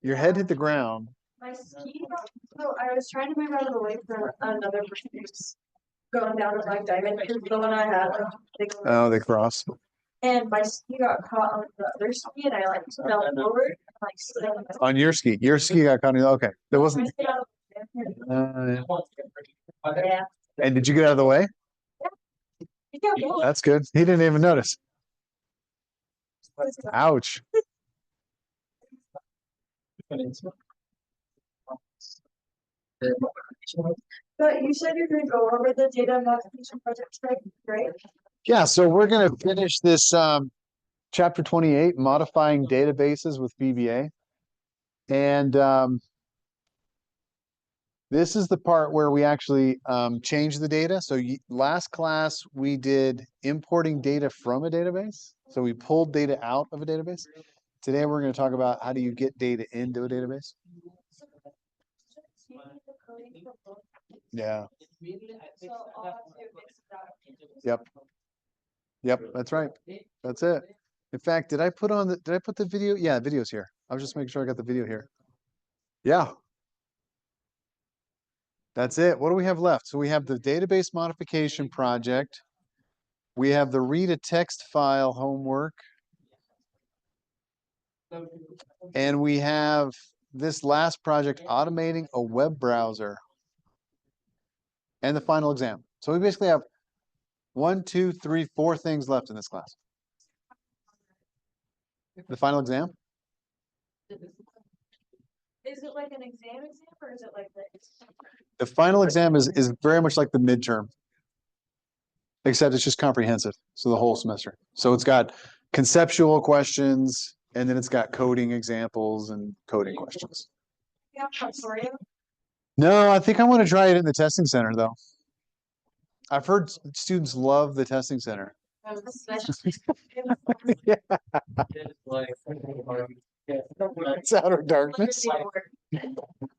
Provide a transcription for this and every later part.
Your head hit the ground. My ski, so I was trying to move out of the way for another person who's going down a black diamond, because the one I had, like, Oh, they cross. and my ski got caught on the other ski, and I like fell over, and, like, stuck on On your ski. Your ski got caught. Okay. There wasn't. yeah. And did you get out of the way? Yeah. That's good. He didn't even notice. Ouch. But you said you're gonna go over the data modification project, right? Yeah, so we're going to finish this chapter 28, modifying databases with VBA. And this is the part where we actually change the data. So last class, we did importing data from a database. So we pulled data out of a database. Today, we're going to talk about how do you get data into a database. Yeah. Yep. Yep, that's right. That's it. In fact, did I put the video? Yeah, video's here. I was just making sure I got the video here. Yeah. That's it. What do we have left? So we have the database modification project. We have the read a text file homework. And we have this last project, automating a web browser. And the final exam. So we basically have 1, 2, 3, 4 things left in this class. The final exam? Is it like an exam, or is it like this? The final exam is very much like the midterm, except it's just comprehensive. So the whole semester. So it's got conceptual questions, and then it's got coding examples and coding questions. Yeah, tutorial. No, I think I want to try it in the testing center, though. I've heard students love the testing center. Yeah. It's outer darkness.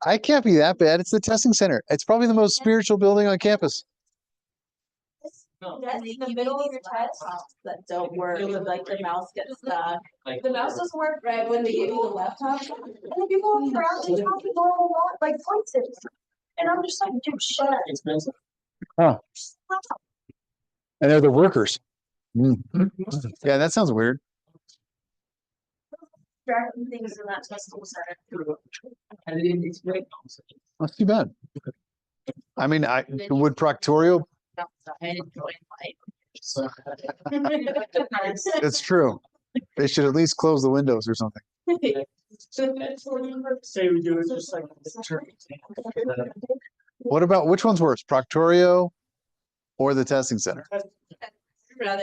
I can't be that bad. It's the testing center. It's probably the most spiritual building on campus. That's in the middle of your test that don't work. Like the mouse gets stuck. The mouse doesn't work right when they give you the laptop. And then people walk around and talk about like voices. And I'm just like, dude, shut up. Expensive. Huh. And they're the workers. Yeah, that sounds weird. Distracting things in that testing center. And it is great. That's too bad. I mean, would Proctorio. I enjoy life. It's true. They should at least close the windows or something. Say we do it just like What about, which one's worse, Proctorio or the testing center?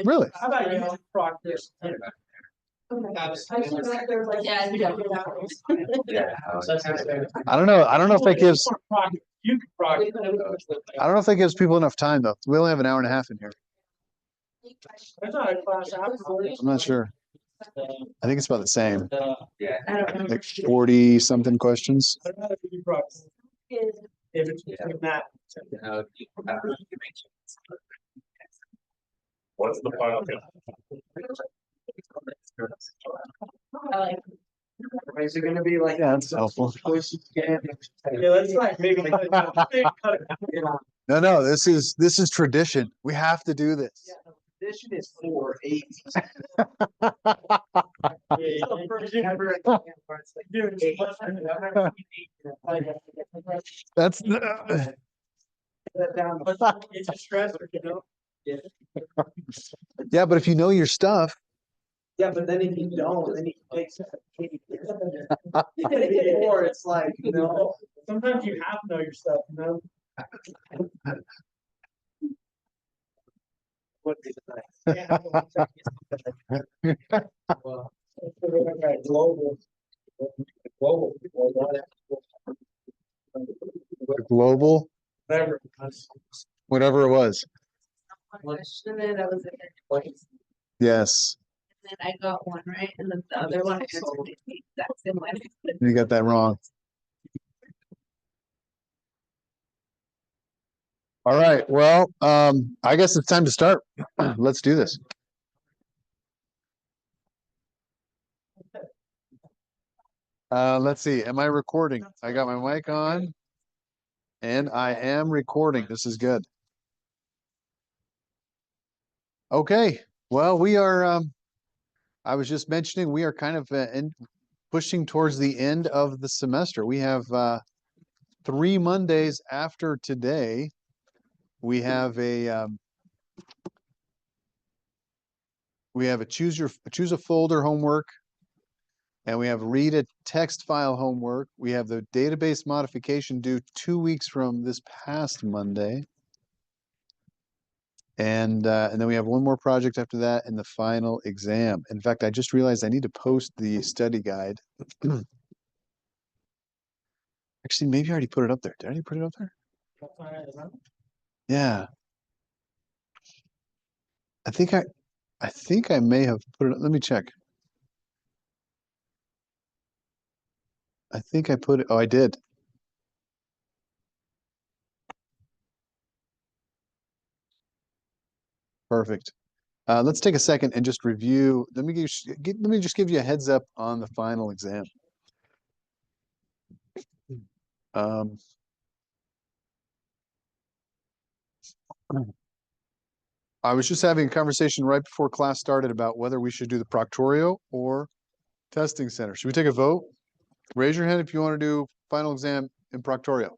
Really? How about you practice? I don't know. I don't know if that gives. You could practice. I don't know if that gives people enough time though. We only have an hour and a half in here. There's not a class afterwards. I'm not sure. I think it's about the same. Yeah. Like 40 something questions. I'd rather you practice. If it's that. What's the final? Is it gonna be like? Yeah, that's helpful. Yeah, let's like maybe cut it. No, this is tradition. We have to do this. Tradition is 480. That's It's a stressor, you know? yeah, but if you know your stuff. Yeah, but then if you don't, then you take or it's like, you know, sometimes you have to know your stuff, you know? What is it? Global, whatever it was. Question and that was it. Yes. And then I got one right, and then the other one answered the exact same way. You got that wrong. All right. Well, I guess it's time to start. Let's do this. Let's see. Am I recording? I got my mic on and I am recording. This is good. Okay. Well, we are, I was just mentioning, we are kind of pushing towards the end of the semester. We have 3 Mondays after today. We have a choose a folder homework, and we have read a text file homework. We have the database modification due 2 weeks from this past Monday. And then we have one more project after that and the final exam. In fact, I just realized I need to post the study guide. Actually, maybe I already put it up there. Did I already put it up there? Yeah. I think I may have put it. Let me check. I think I put it. Oh, I did. Perfect. Let's take a second and just review. Let me just give you a heads up on the final exam. Um, I was just having a conversation right before class started about whether we should do the Proctorio or testing center. Should we take a vote? Raise your hand if you want to do final exam in Proctorio.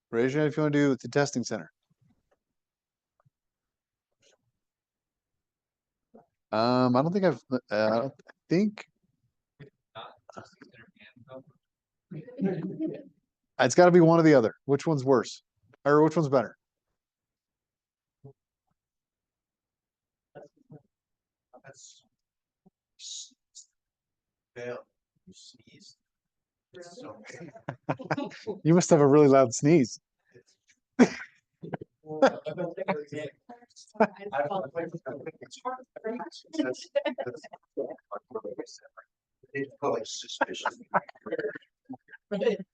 Raise your hand if you want to do the testing center. I don't think I think it's got to be one or the other. Which one's worse? Or which one's better? You must have a really loud sneeze.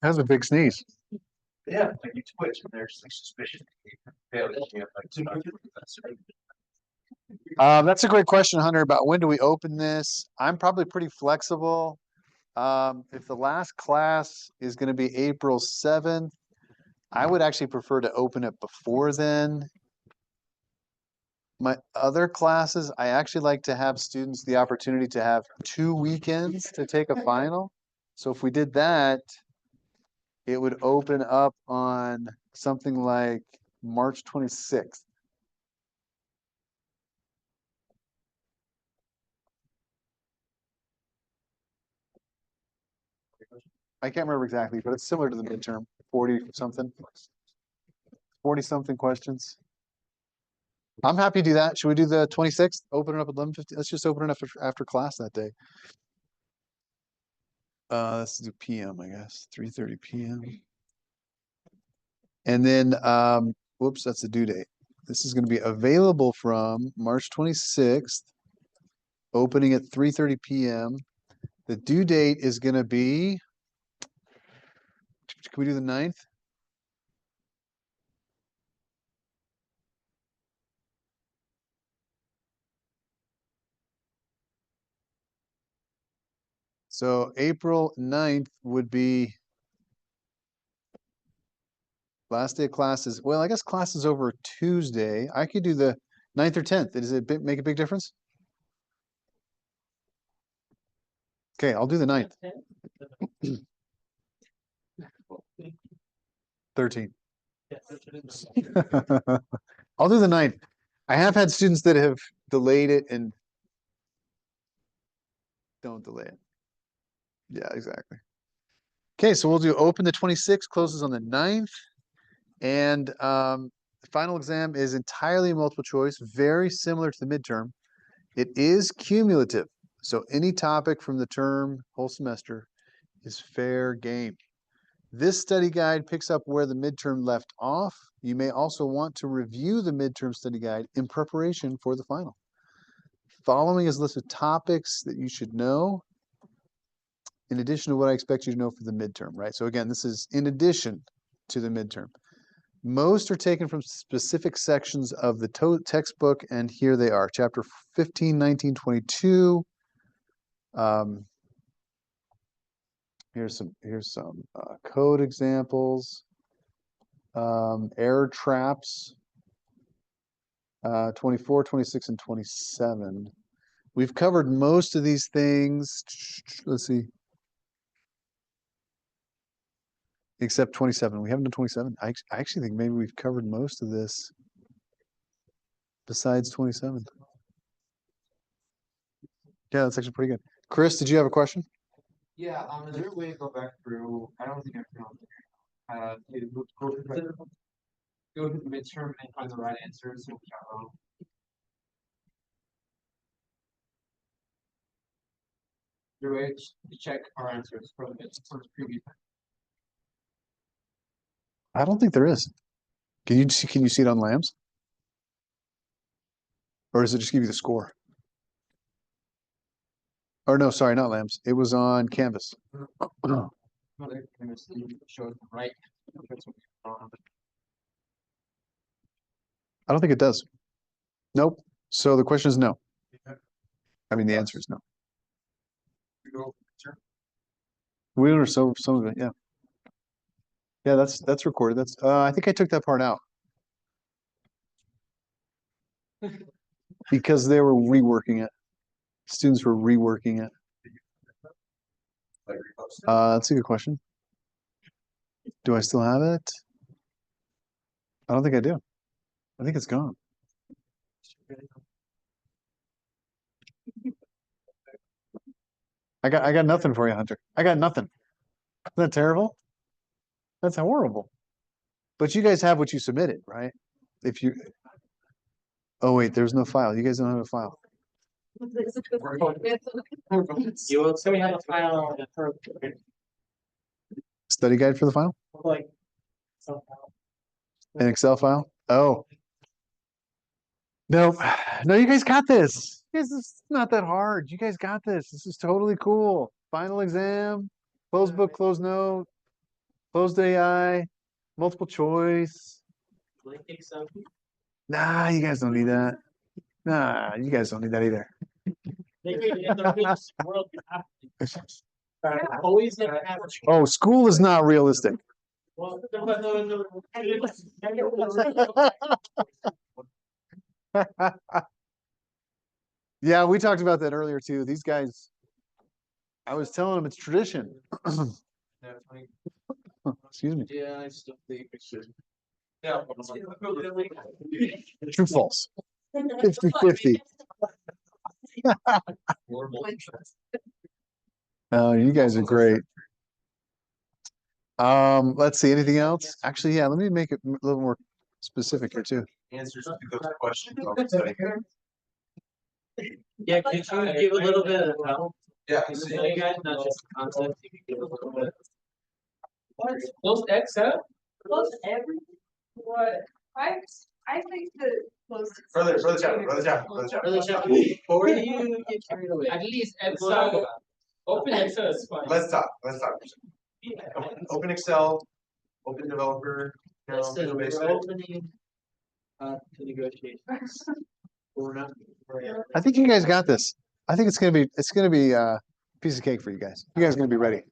That's a big sneeze. Yeah, like you twitch and there's like suspicion. That's a great question, Hunter, about when do we open this? I'm probably pretty flexible. If the last class is going to be April 7th, I would actually prefer to open it before then. My other classes, I actually like to have students the opportunity to have 2 weekends to take a final. So if we did that, it would open up on something like March 26th. I can't remember exactly, but it's similar to the midterm, 40 something. 40 something questions. I'm happy to do that. Should we do the 26th? Open it up at 11:50. Let's just open it up after class that day. Let's do PM, I guess. 3:30 PM. And then whoops, that's the due date. This is going to be available from March 26th, opening at 3:30 PM. The due date is going to be, can we do the 9th? So April 9th would be last day of classes. Well, I guess class is over Tuesday. I could do the 9th or 10th. Does it make a big difference? Okay, I'll do the 9th. 13. I'll do the 9th. I have had students that have delayed it and don't delay it. Yeah, exactly. Okay, so we'll do open the 26th, closes on the 9th. And the final exam is entirely multiple choice, very similar to the midterm. It is cumulative. So any topic from the term, whole semester, is fair game. This study guide picks up where the midterm left off. You may also want to review the midterm study guide in preparation for the final. Following is a list of topics that you should know, in addition to what I expect you to know for the midterm, right? So again, this is in addition to the midterm. Most are taken from specific sections of the textbook, and here they are. Chapter 15, 19, 22. Here's some code examples. Error traps. 24, 26, and 27. We've covered most of these things. Let's see. Except 27. We haven't done 27. I actually think maybe we've covered most of this besides 27. Yeah, that's actually pretty good. Chris, did you have a question? Yeah, is there a way to go back through? I don't think I've found it. To go to the midterm and find the right answer, so we got wrong. Is there a way to check our answers from the previous? I don't think there is. Can you see it on Lambs? Or does it just give you the score? Or no, sorry, not Lambs. It was on Canvas. Mother chemistry shows the right. That's what we found. I don't think it does. Nope. So the question is no. I mean, the answer is no. We learned some of it, yeah. Yeah, that's recorded. That's I think I took that part out. Because they were reworking it. Students were reworking it. That's a good question. Do I still have it? I don't think I do. I think it's gone. I got nothing for you, Hunter. I got nothing. Isn't that terrible? That's horrible. But you guys have what you submitted, right? If you Oh wait, there's no file. You guys don't have a file. You will send me how to file for Study guide for the file? like somehow. An Excel file? Oh. No, no, you guys got this. This is not that hard. You guys got this. This is totally cool. Final exam, closed book, closed note, closed AI, multiple choice. Nah, you guys don't need that. Nah, you guys don't need that either. Always have an average. Oh, school is not realistic. Well, Yeah, we talked about that earlier too. These guys, I was telling them it's tradition. Excuse me. Yeah, I still think it should. True, false. 50-50. Oh, you guys are great. Let's see, anything else? Actually, yeah, let me make it a little more specific here too. Answers to those questions. I'll study. yeah, could you give a little bit of help? Yeah. So you guys, not just concept, you could give a little bit. Close Excel? Close every, what, I think that close. Further down. Really, before you get carried away, at least Excel, open Excel is fine. Let's talk. Open Excel, open developer. Listen, Basic. we're opening to negotiations. We're not. I think you guys got this. I think it's gonna be a piece of cake for you guys. You guys are gonna be ready.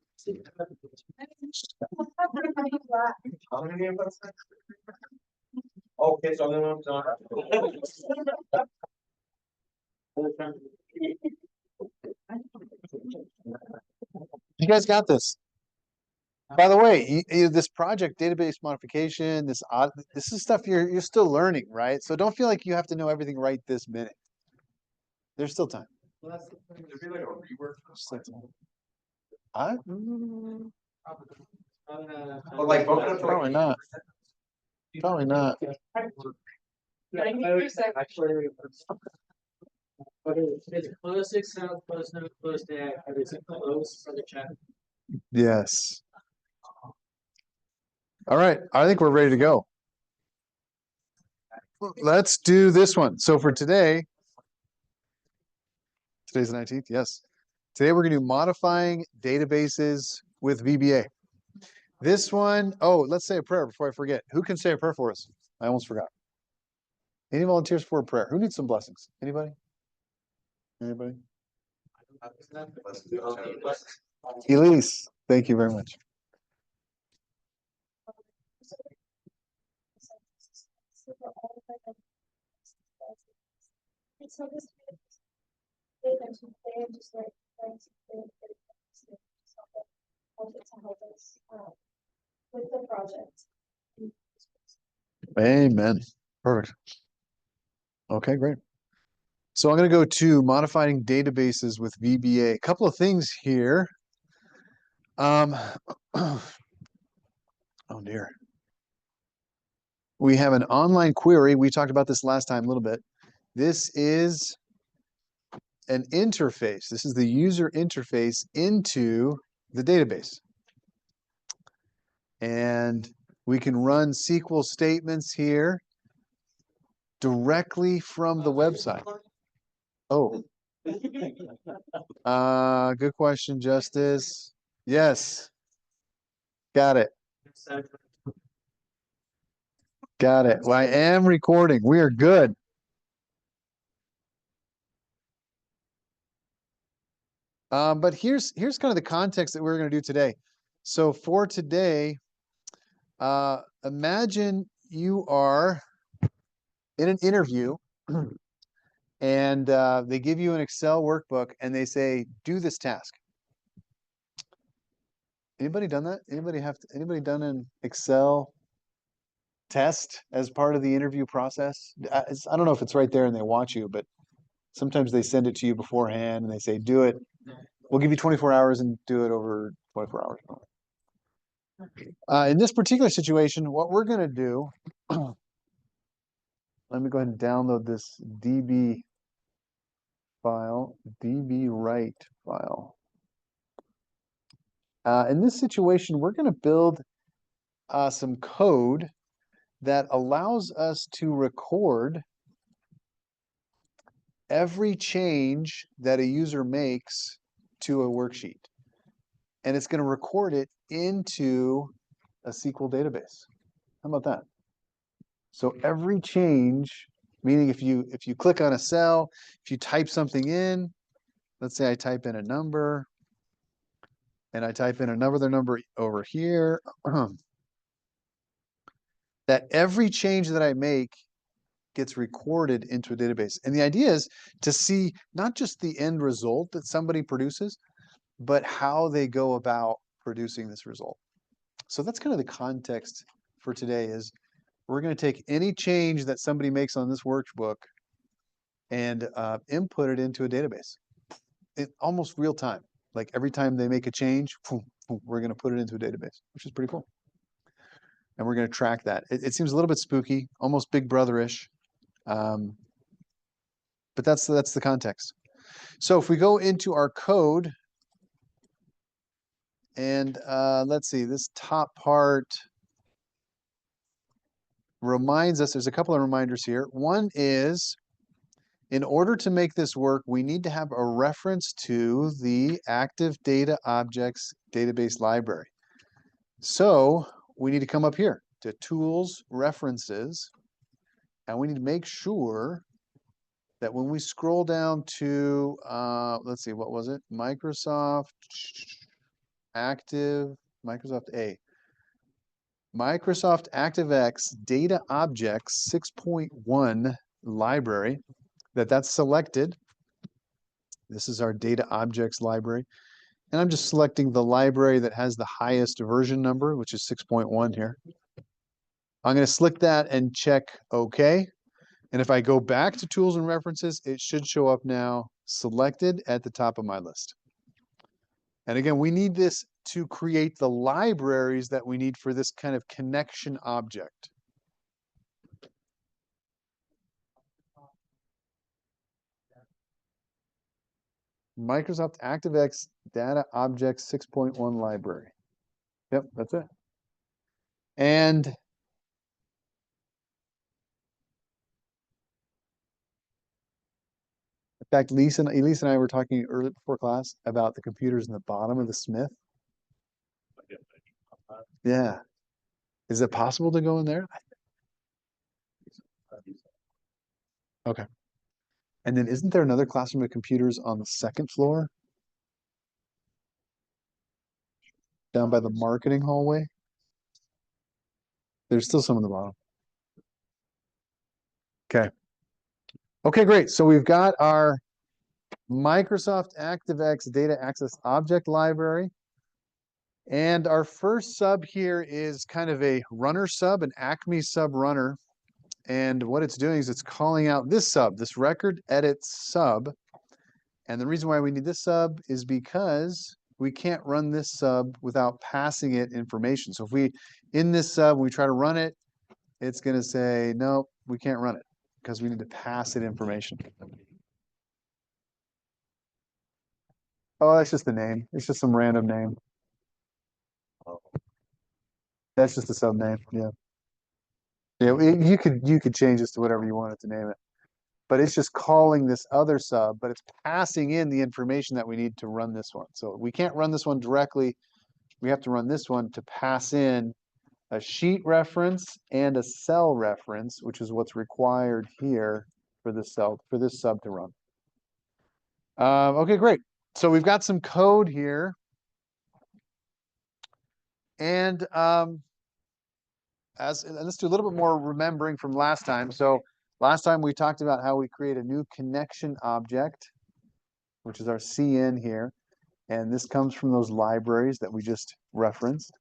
How many of us? Okay, so I'm You guys got this. By the way, this project database modification, this is stuff you're still learning, right? So don't feel like you have to know everything right this minute. There's still time. There'd be like a rework. But like, Probably not. Probably not. Actually, but it's close Excel, close note, close tag, is it close for the chat? Yes. All right, I think we're ready to go. Let's do this one. So for today's the 19th, yes. Today we're gonna do modifying databases with VBA. This one, oh, let's say a prayer before I forget. Who can say a prayer for us? I almost forgot. Any volunteers for a prayer? Who needs some blessings? Anybody? Anybody? Elise, Thank you very much. So this. They mentioned they just like trying to help us with the project. Amen. Perfect. Okay, great. So I'm going to go to modifying databases with VBA. A couple of things here. Oh dear. We have an online query. We talked about this last time a little bit. This is an interface. This is the user interface into the database. And we can run SQL statements here directly from the website. Oh, good question, Justice. Yes. Got it. Got it. Well, I am recording. We are good. But here's kind of the context that we're going to do today. So for today, imagine you are in an interview and they give you an Excel workbook and they say, do this task. Anybody done that? Anybody done an Excel test as part of the interview process? I don't know if it's right there and they watch you, but sometimes they send it to you beforehand and they say, do it. We'll give you 24 hours and do it over 24 hours. In this particular situation, what we're going to do, let me go ahead and download this DB file, DB write file. In this situation, we're going to build some code that allows us to record every change that a user makes to a worksheet. And it's going to record it into a SQL database. How about that? So every change, meaning if you click on a cell, if you type something in, let's say I type in a number, and I type in another number over here, that every change that I make gets recorded into a database. And the idea is to see not just the end result that somebody produces, but how they go about producing this result. So that's kind of the context for today is we're going to take any change that somebody makes on this workbook and input it into a database. Almost real time. Like every time they make a change, we're going to put it into a database, which is pretty cool. And we're going to track that. It seems a little bit spooky, almost Big Brother-ish. But that's the context. So if we go into our code, and let's see, this top part reminds us, there's a couple of reminders here. One is, in order to make this work, we need to have a reference to the active data objects database library. So we need to come up here to Tools, References, and we need to make sure that when we scroll down to, let's see, what was it? Microsoft ActiveX Data Objects 6.1 library, that's selected. This is our Data Objects library. And I'm just selecting the library that has the highest version number, which is 6.1 here. I'm going to select that and check OK. And if I go back to Tools and References, it should show up now selected at the top of my list. And again, we need this to create the libraries that we need for this kind of connection object. Microsoft ActiveX Data Objects 6.1 library. Yep, that's it. And in fact, Elise and I were talking early before class about the computers in the bottom of the Smith. Yeah. Is it possible to go in there? Okay. And then isn't there another classroom of computers on the second floor? down by the marketing hallway. There's still some on the bottom. Okay. Okay, great. So we've got our Microsoft ActiveX Data Access Object Library. And our first sub here is kind of a runner sub, an Acme sub runner. And what it's doing is it's calling out this sub, this record edit sub. And the reason why we need this sub is because we can't run this sub without passing it information. So if we, in this sub, we try to run it, it's going to say, no, we can't run it because we need to pass it information. Oh, that's just the name. It's just some random name. That's just a sub name. Yeah. Yeah, you could change this to whatever you wanted to name it. But it's just calling this other sub, but it's passing in the information that we need to run this one. So we can't run this one directly. We have to run this one to pass in a sheet reference and a cell reference, which is what's required here for this cell, for this sub to run. Okay, great. So we've got some code here. And let's do a little bit more remembering from last time. So last time we talked about how we create a new connection object, which is our CN here. And this comes from those libraries that we just referenced.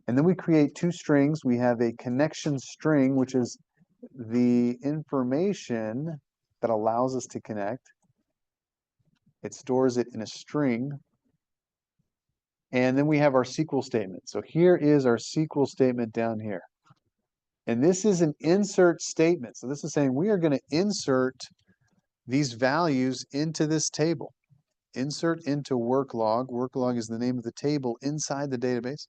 And then we create two strings. We have a connection string, which is the information that allows us to connect. It stores it in a string. And then we have our SQL statement. So here is our SQL statement down here. And this is an insert statement. So this is saying we are going to insert these values into this table. Insert into work log. Work log is the name of the table inside the database.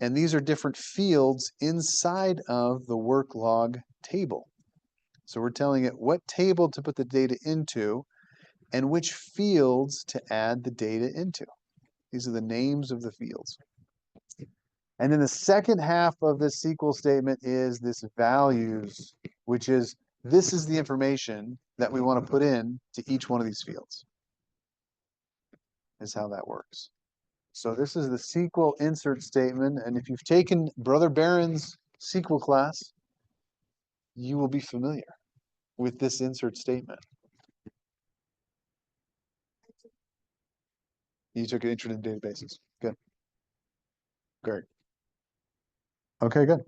And these are different fields inside of the work log table. So we're telling it what table to put the data into and which fields to add the data into. These are the names of the fields. And then the second half of this SQL statement is this values, which is this is the information that we want to put in to each one of these fields. Is how that works. So this is the SQL insert statement. And if you've taken Brother Barron's SQL class, you will be familiar with this insert statement. You took an intro to databases. Good. Great. Okay, good.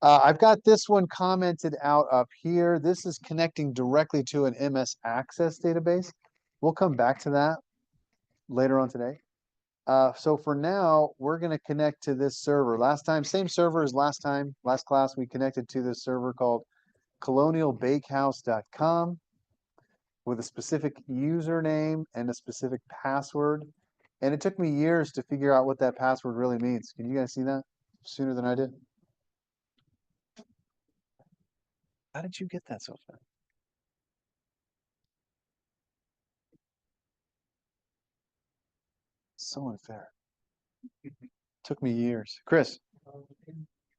I've got this one commented out up here. This is connecting directly to an MS Access database. We'll come back to that later on today. So for now, we're going to connect to this server. Last time, same server as last time. Last class, we connected to this server called colonialbakehouse.com with a specific username and a specific password. And it took me years to figure out what that password really means. Can you guys see that sooner than I did? How did you get that so fast? So unfair. Took me years. Chris.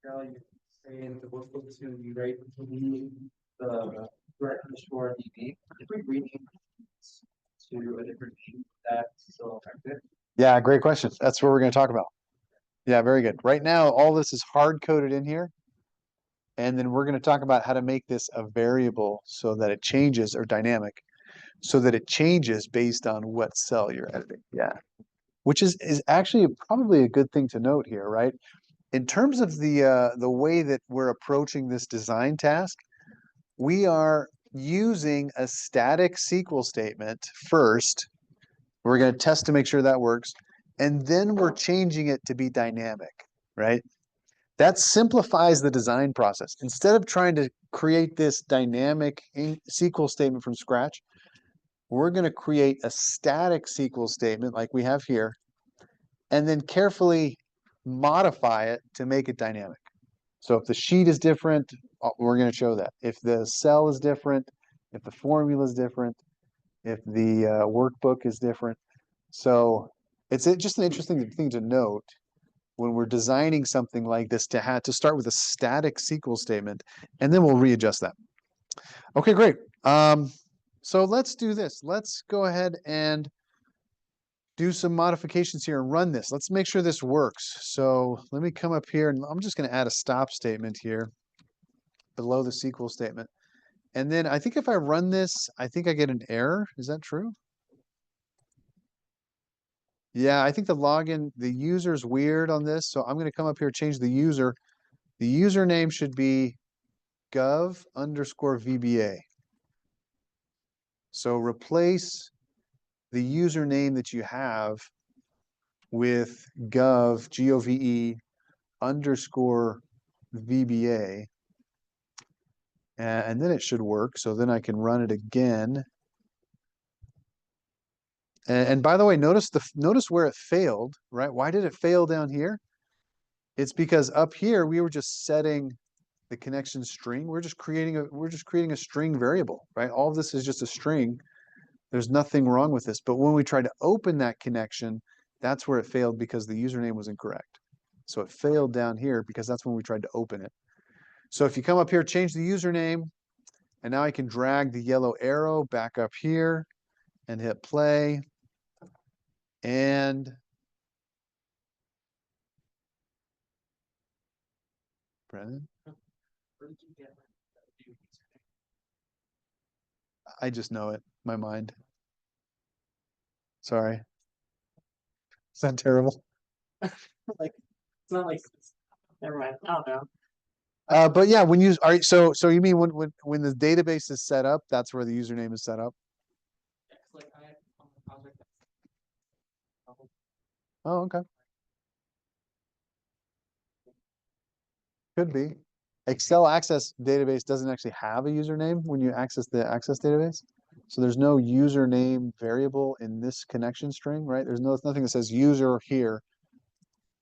Saying the workbook to be right the direct underscore DB. If we rename to a different name, that's still effective. Yeah, great question. That's what we're going to talk about. Yeah, very good. Right now, all this is hard coded in here. And then we're going to talk about how to make this a variable so that it changes, or dynamic, so that it changes based on what cell you're editing. Yeah. Which is actually probably a good thing to note here, right? In terms of the way that we're approaching this design task, we are using a static SQL statement first. We're going to test to make sure that works. And then we're changing it to be dynamic, right? That simplifies the design process. Instead of trying to create this dynamic SQL statement from scratch, we're going to create a static SQL statement like we have here, and then carefully modify it to make it dynamic. So if the sheet is different, we're going to show that. If the cell is different, if the formula is different, if the workbook is different. So it's just an interesting thing to note when we're designing something like this to start with a static SQL statement, and then we'll readjust that. Okay, great. So let's do this. Let's go ahead and do some modifications here and run this. Let's make sure this works. So let me come up here and I'm just going to add a stop statement here below the SQL statement. And then I think if I run this, I think I get an error. Is that true? Yeah, I think the login, the user's weird on this. So I'm going to come up here, change the user. The username should be gov_VBA. So replace the username that you have with gov_VBA, and then it should work. So then I can run it again. And by the way, notice where it failed, right? Why did it fail down here? It's because up here we were just setting the connection string. We're just creating a string variable, right? All of this is just a string. There's nothing wrong with this. But when we tried to open that connection, that's where it failed because the username was incorrect. So it failed down here because that's when we tried to open it. So if you come up here, change the username, and now I can drag the yellow arrow back up here and hit play. And Brennan, Where did you get that new username? I just know it, my mind. Sorry. Is that terrible? Like, it's not like, never mind, I don't know. But yeah, when you are so you mean when the database is set up, that's where the username is set up? Yeah, 'cause, like, I on the project. Oh, okay. Could be. Excel Access database doesn't actually have a username when you access the Access database. So there's no username variable in this connection string, right? There's nothing that says user here.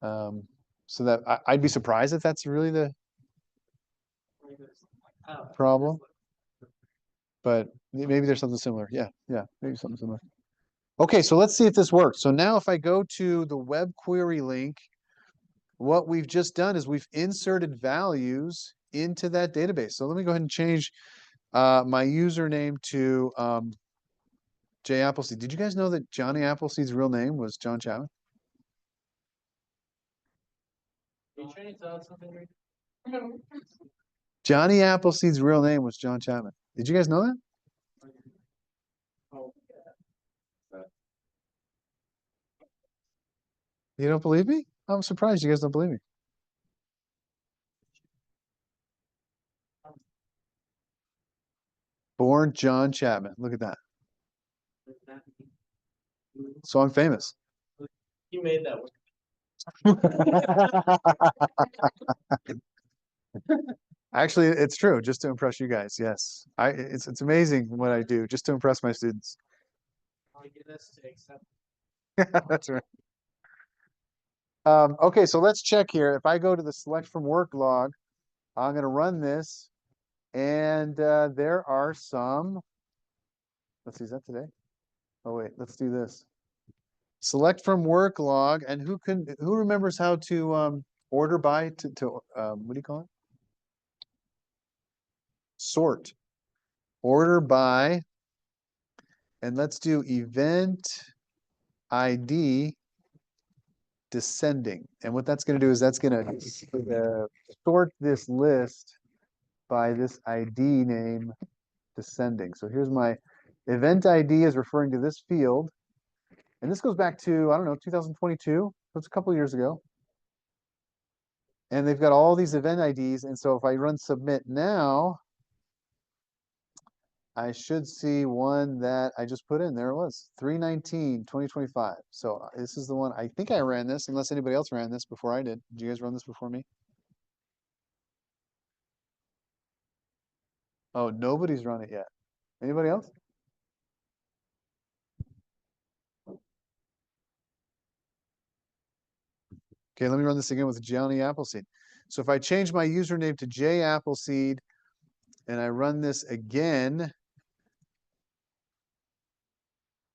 So that I'd be surprised if that's really the Maybe there's something like, I don't know. problem. But maybe there's something similar. Yeah, maybe something similar. Okay, so let's see if this works. So now if I go to the web query link, what we've just done is we've inserted values into that database. So let me go ahead and change my username to J Appleseed. Did you guys know that Johnny Appleseed's real name was John Chapman? Are you trying to tell us something right? Johnny Appleseed's real name was John Chapman. Did you guys know that? Oh, You don't believe me? I'm surprised you guys don't believe me. Born John Chapman. Look at that. yeah. So I'm famous. You made that work. Actually, it's true, just to impress you guys. Yes. It's amazing what I do just to impress my students. I'll get us to accept. That's right. Okay, so let's check here. If I go to the select from work log, I'm going to run this, and there are some. Let's see, is that today? Oh wait, let's do this. Select from work log, and who remembers how to order by to what do you call it? Sort. Order by, and let's do event ID descending. And what that's going to do is that's going to sort this list by this ID name descending. So here's my event ID is referring to this field. And this goes back to, I don't know, 2022. So it's a couple years ago. And they've got all these event IDs. And so if I run submit now, I should see one that I just put in. There it was, 3/19/2025. So this is the one. I think I ran this, unless anybody else ran this before I did. Did you guys run this before me? Oh, nobody's run it yet. Anybody else? Okay, let me run this again with Johnny Appleseed. So if I change my username to J Appleseed and I run this again,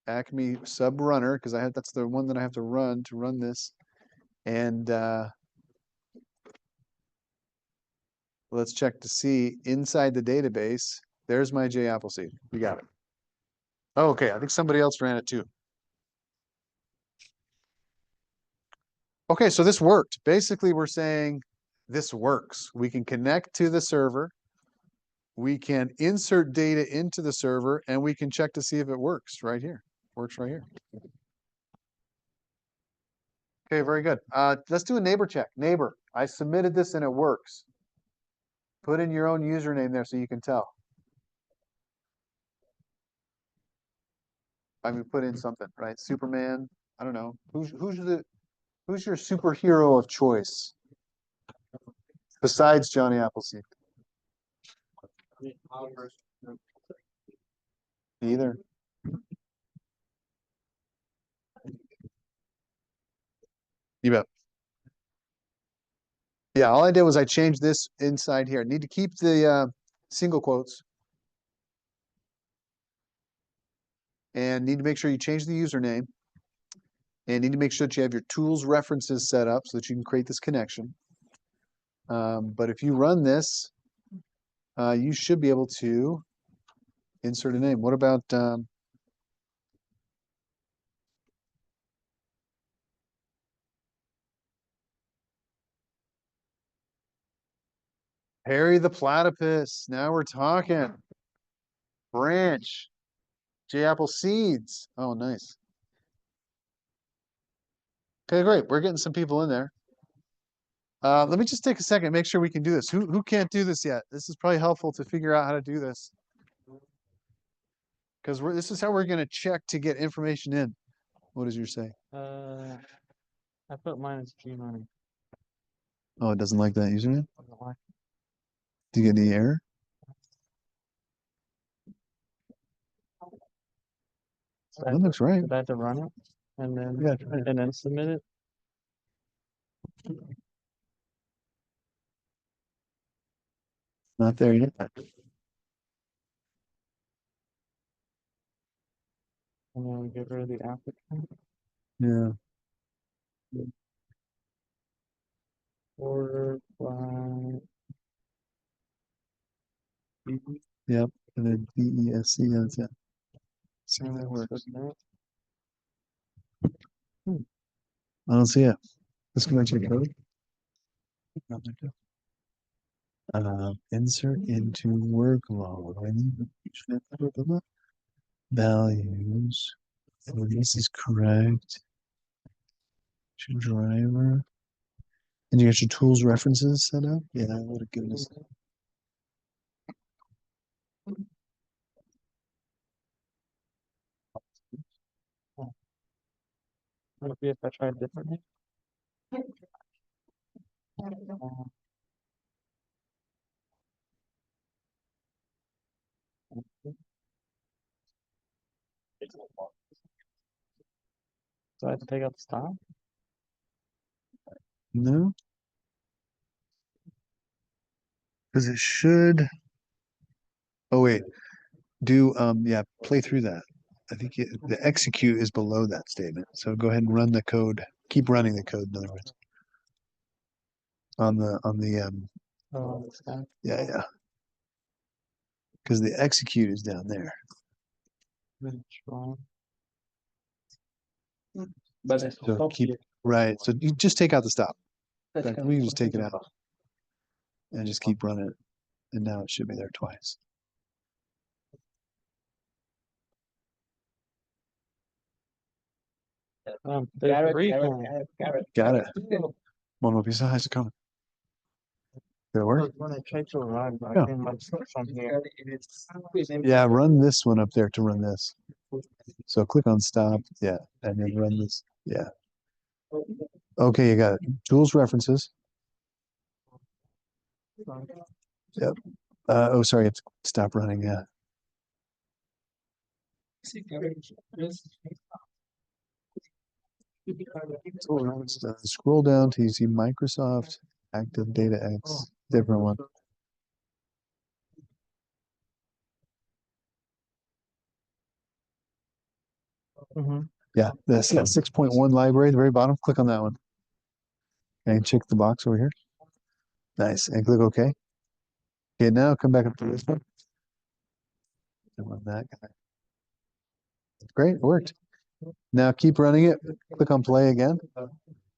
Acme sub runner, because that's the one that I have to run this. And let's check to see inside the database. There's my J Appleseed. We got it. Oh, okay, I think somebody else ran it too. Okay, so this worked. Basically, we're saying this works. We can connect to the server. We can insert data into the server and we can check to see if it works right here. Works right here. Okay, very good. Let's do a neighbor check. Neighbor, I submitted this and it works. Put in your own username there so you can tell. I mean, put in something, right? Superman. I don't know. Who's your superhero of choice besides Johnny Appleseed? Either. You bet. Yeah, all I did was I changed this inside here. Need to keep the single quotes. And need to make sure you change the username. And need to make sure that you have your tools references set up so that you can create this connection. But if you run this, you should be able to insert a name. What about Harry the Platypus? Now we're talking. Branch. J Apple Seeds. Oh, nice. Okay, great. We're getting some people in there. Let me just take a second, make sure we can do this. Who can't do this yet? This is probably helpful to figure out how to do this. Because this is how we're going to check to get information in. What does yours say? I put mine as G money. Oh, it doesn't like that username? Do you get any error? That looks right. I have to run it and then Yeah, try it. and then submit it. Not there yet. And then get rid of the applicant Yeah. order by Yep. And then DESC. That's it. See how and that then works. submit. I don't see it. Let's go back to your code. Nothing to do. Insert into workload. Values. Oh, this is correct. Your driver. And you got your tools references set up? Yeah, I would have given us. Would it be if I tried differently? So I have to take out the stop? No. Because it should. Oh wait. Do yeah, play through that. I think the execute is below that statement. So go ahead and run the code. Keep running the code, in other words. On the Stop. yeah, yeah. Because the execute is down there. Wrong. But it's So keep right. So you just take out the stop. In fact, we can just take it out and just keep running it. And now it should be there twice. There's three. Got it. One more piece of ice coming. Did it work? When I tried to run, I Yeah. came up from here. Yeah, run this one up there to run this. So click on stop. Yeah. And then run this. Yeah. Okay, you got it. Tools references. Yep. Oh, sorry. You have to stop running. Yeah. Scroll down till you see Microsoft Active Data X. Different one. Yeah, that's that 6.1 library at the very bottom. Click on that one. And check the box over here. Nice. And click OK. Okay, now come back up to this one. And run that guy. Great, it worked. Now keep running it. Click on play again.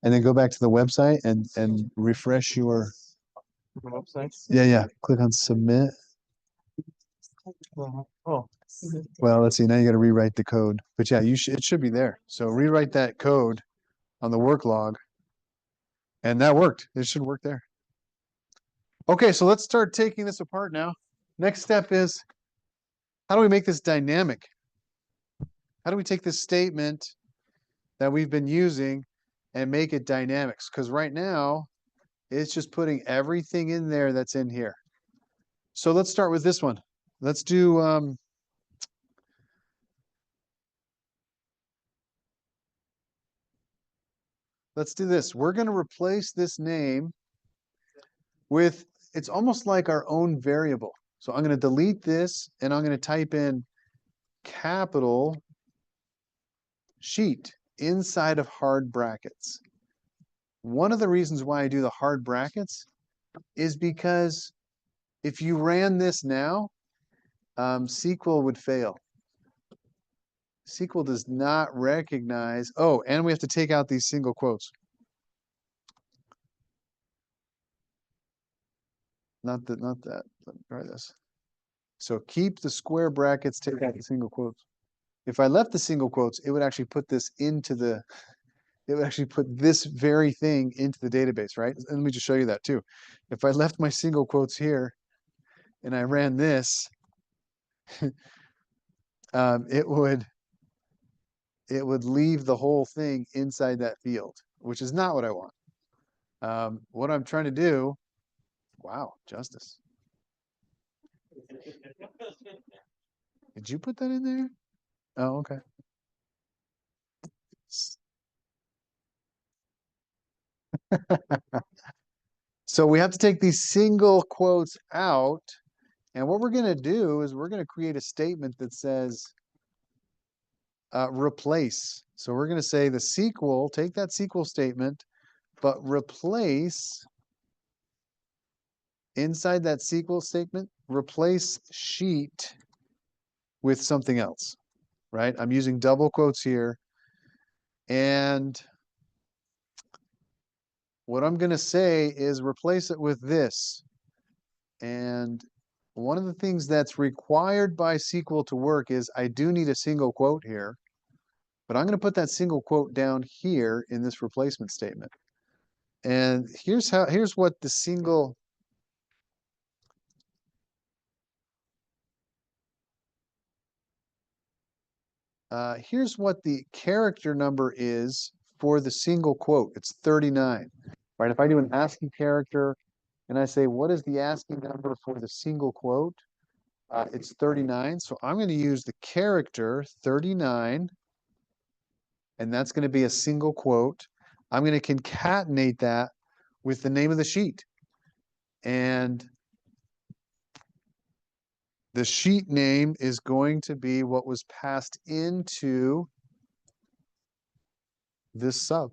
and then go back to the website and refresh your, Websites. yeah, click on submit. Oh. Well, let's see, now you got to rewrite the code, but yeah, it should be there. So rewrite that code on the work log, and that worked. It should work there. Okay, so let's start taking this apart now. Next step is, how do we make this dynamic? How do we take this statement that we've been using and make it dynamics? Because right now, it's just putting everything in there that's in here. So let's start with this one. Let's do, let's do this. We're going to replace this name with, it's almost like our own variable. So I'm going to delete this and I'm going to type in capital sheet inside of hard brackets. One of the reasons why I do the hard brackets is because if you ran this now, SQL would fail. SQL does not recognize, oh, and we have to take out these single quotes. Not that. Let me try this. So keep the square brackets, take out the single quotes. If I left the single quotes, it would actually put this into the, it would actually put this very thing into the database, right? And let me just show you that too. If I left my single quotes here and I ran this, it would leave the whole thing inside that field, which is not what I want. What I'm trying to do, wow, Justice. Did you put that in there? Oh, okay. So we have to take these single quotes out. And what we're going to do is we're going to create a statement that says replace. So we're going to say the SQL, take that SQL statement, but replace inside that SQL statement, replace sheet with something else, right? I'm using double quotes here. And what I'm going to say is replace it with this. And one of the things that's required by SQL to work is I do need a single quote here, but I'm going to put that single quote down here in this replacement statement. And here's what the single, here's what the character number is for the single quote. It's 39, right? If I do an ASCII character and I say, what is the ASCII number for the single quote? It's 39. So I'm going to use the character 39, and that's going to be a single quote. I'm going to concatenate that with the name of the sheet. And the sheet name is going to be what was passed into this sub.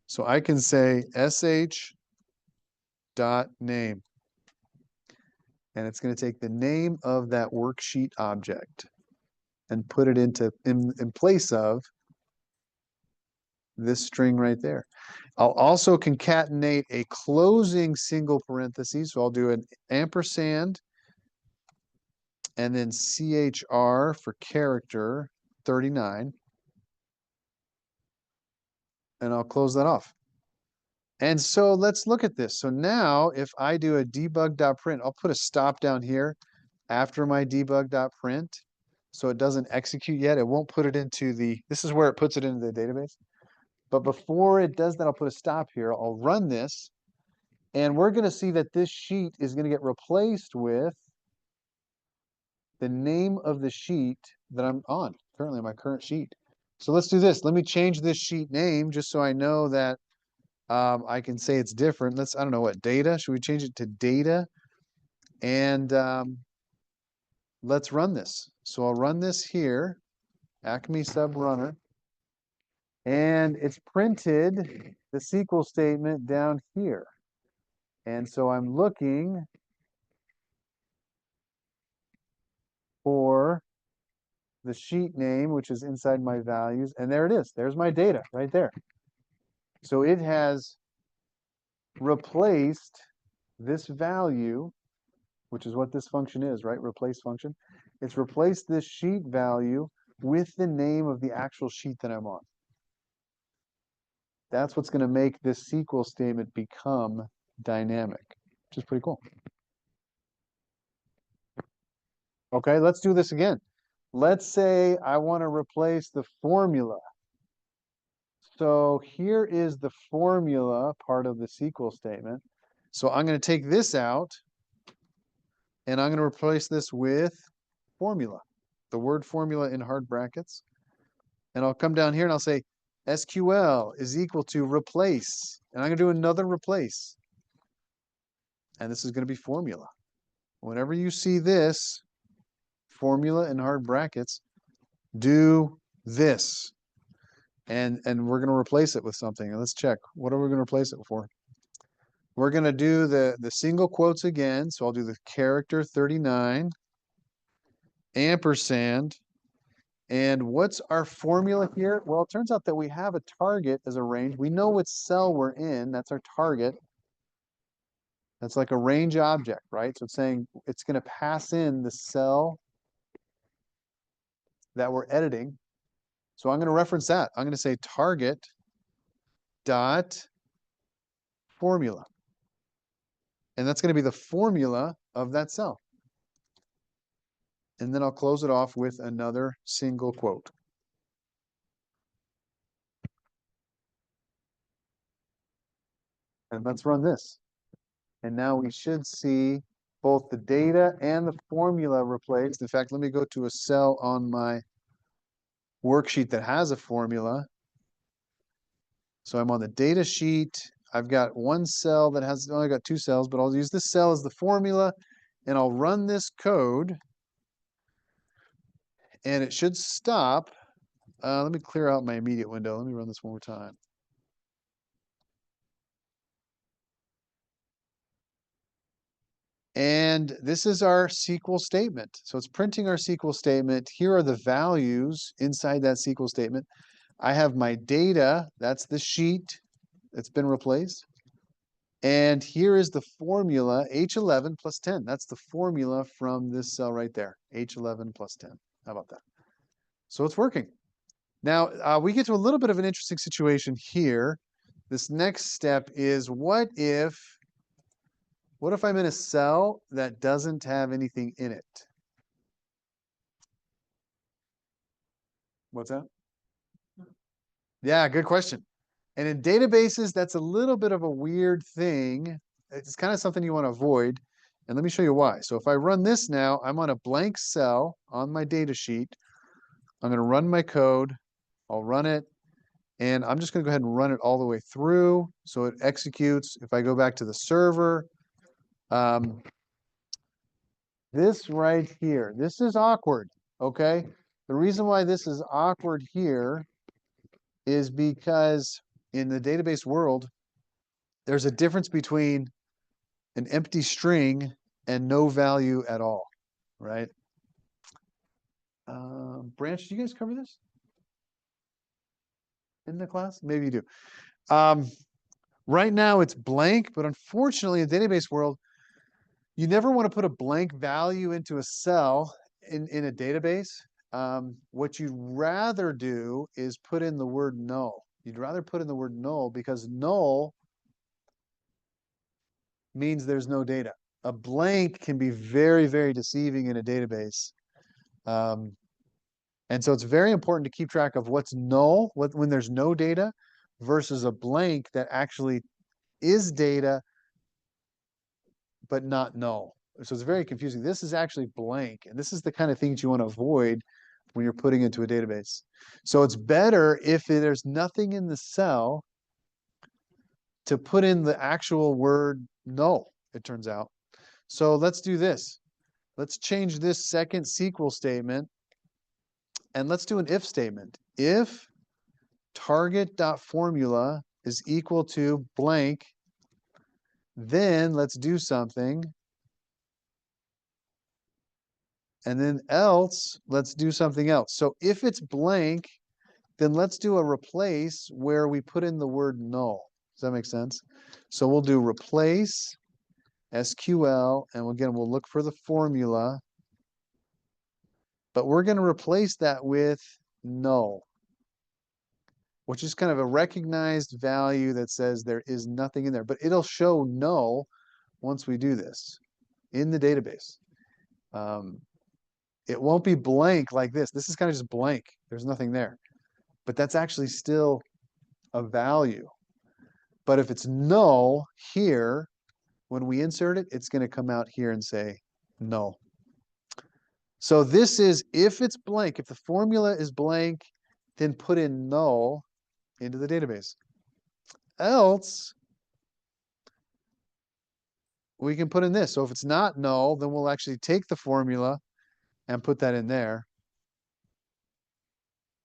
So I can say sh dot name. And it's going to take the name of that worksheet object and put it into in place of this string right there. I'll also concatenate a closing single parenthesis. So I'll do an ampersand and then CHR for character 39. And I'll close that off. And so let's look at this. So now if I do a debug.print, I'll put a stop down here after my debug.print. So it doesn't execute yet. It won't put it into the, this is where it puts it into the database. But before it does that, I'll put a stop here. I'll run this. And we're going to see that this sheet is going to get replaced with the name of the sheet that I'm on, currently my current sheet. So let's do this. Let me change this sheet name just so I know that I can say it's different. Let's, I don't know what, data? Should we change it to data? And let's run this. So I'll run this here, Acme sub runner. And it's printed the SQL statement down here. And so I'm looking for the sheet name, which is inside my values. And there it is. There's my data right there. So it has replaced this value, which is what this function is, right? Replace function. It's replaced this sheet value with the name of the actual sheet that I'm on. That's what's going to make this SQL statement become dynamic, which is pretty cool. Okay, let's do this again. Let's say I want to replace the formula. So here is the formula part of the SQL statement. So I'm going to take this out, and I'm going to replace this with formula, the word formula in hard brackets. And I'll come down here and I'll say SQL is equal to replace. And I'm going to do another replace. And this is going to be formula. Whenever you see this formula in hard brackets, do this. And we're going to replace it with something. And let's check. What are we going to replace it for? We're going to do the single quotes again. So I'll do the character 39, ampersand. And what's our formula here? Well, it turns out that we have a target as a range. We know what cell we're in. That's our target. That's like a range object, right? So it's saying it's going to pass in the cell that we're editing. So I'm going to reference that. I'm going to say target dot formula. And that's going to be the formula of that cell. And then I'll close it off with another single quote. And let's run this. And now we should see both the data and the formula replaced. In fact, let me go to a cell on my worksheet that has a formula. So I'm on the data sheet. I've got one cell that has, only got two cells, but I'll use this cell as the formula, and I'll run this code. And it should stop. Let me clear out my immediate window. Let me run this one more time. And this is our SQL statement. So it's printing our SQL statement. Here are the values inside that SQL statement. I have my data. That's the sheet that's been replaced. And here is the formula, H11 plus 10. That's the formula from this cell right there, H11 plus 10. How about that? So it's working. Now, we get to a little bit of an interesting situation here. This next step is what if I'm in a cell that doesn't have anything in it? What's that? Yeah, good question. And in databases, that's a little bit of a weird thing. It's kind of something you want to avoid. And let me show you why. So if I run this now, I'm on a blank cell on my data sheet. I'm going to run my code. I'll run it. And I'm just going to go ahead and run it all the way through. So it executes. If I go back to the server, this right here, this is awkward, okay? The reason why this is awkward here is because in the database world, there's a difference between an empty string and no value at all, right? Branch, do you guys cover this in the class? Maybe you do. Right now it's blank, but unfortunately in the database world, you never want to put a blank value into a cell in a database. What you'd rather do is put in the word null. You'd rather put in the word null because null means there's no data. A blank can be very, very deceiving in a database. And so it's very important to keep track of what's null when there's no data versus a blank that actually is data but not null. So it's very confusing. This is actually blank, and this is the kind of things you want to avoid when you're putting into a database. So it's better if there's nothing in the cell to put in the actual word null, it turns out. So let's do this. Let's change this second SQL statement, and let's do an if statement. If target.formula is equal to blank, then let's do something. And then else, let's do something else. So if it's blank then let's do a replace where we put in the word null. Does that make sense? So we'll do replace SQL, and again, we'll look for the formula, but we're going to replace that with null, which is kind of a recognized value that says there is nothing in there, but it'll show null once we do this in the database. It won't be blank like this. This is kind of just blank. There's nothing there, but that's actually still a value. But if it's null here, when we insert it, it's going to come out here and say null. So this is if it's blank, if the formula is blank, then put in null into the database. Else, we can put in this. So if it's not null, then we'll actually take the formula and put that in there.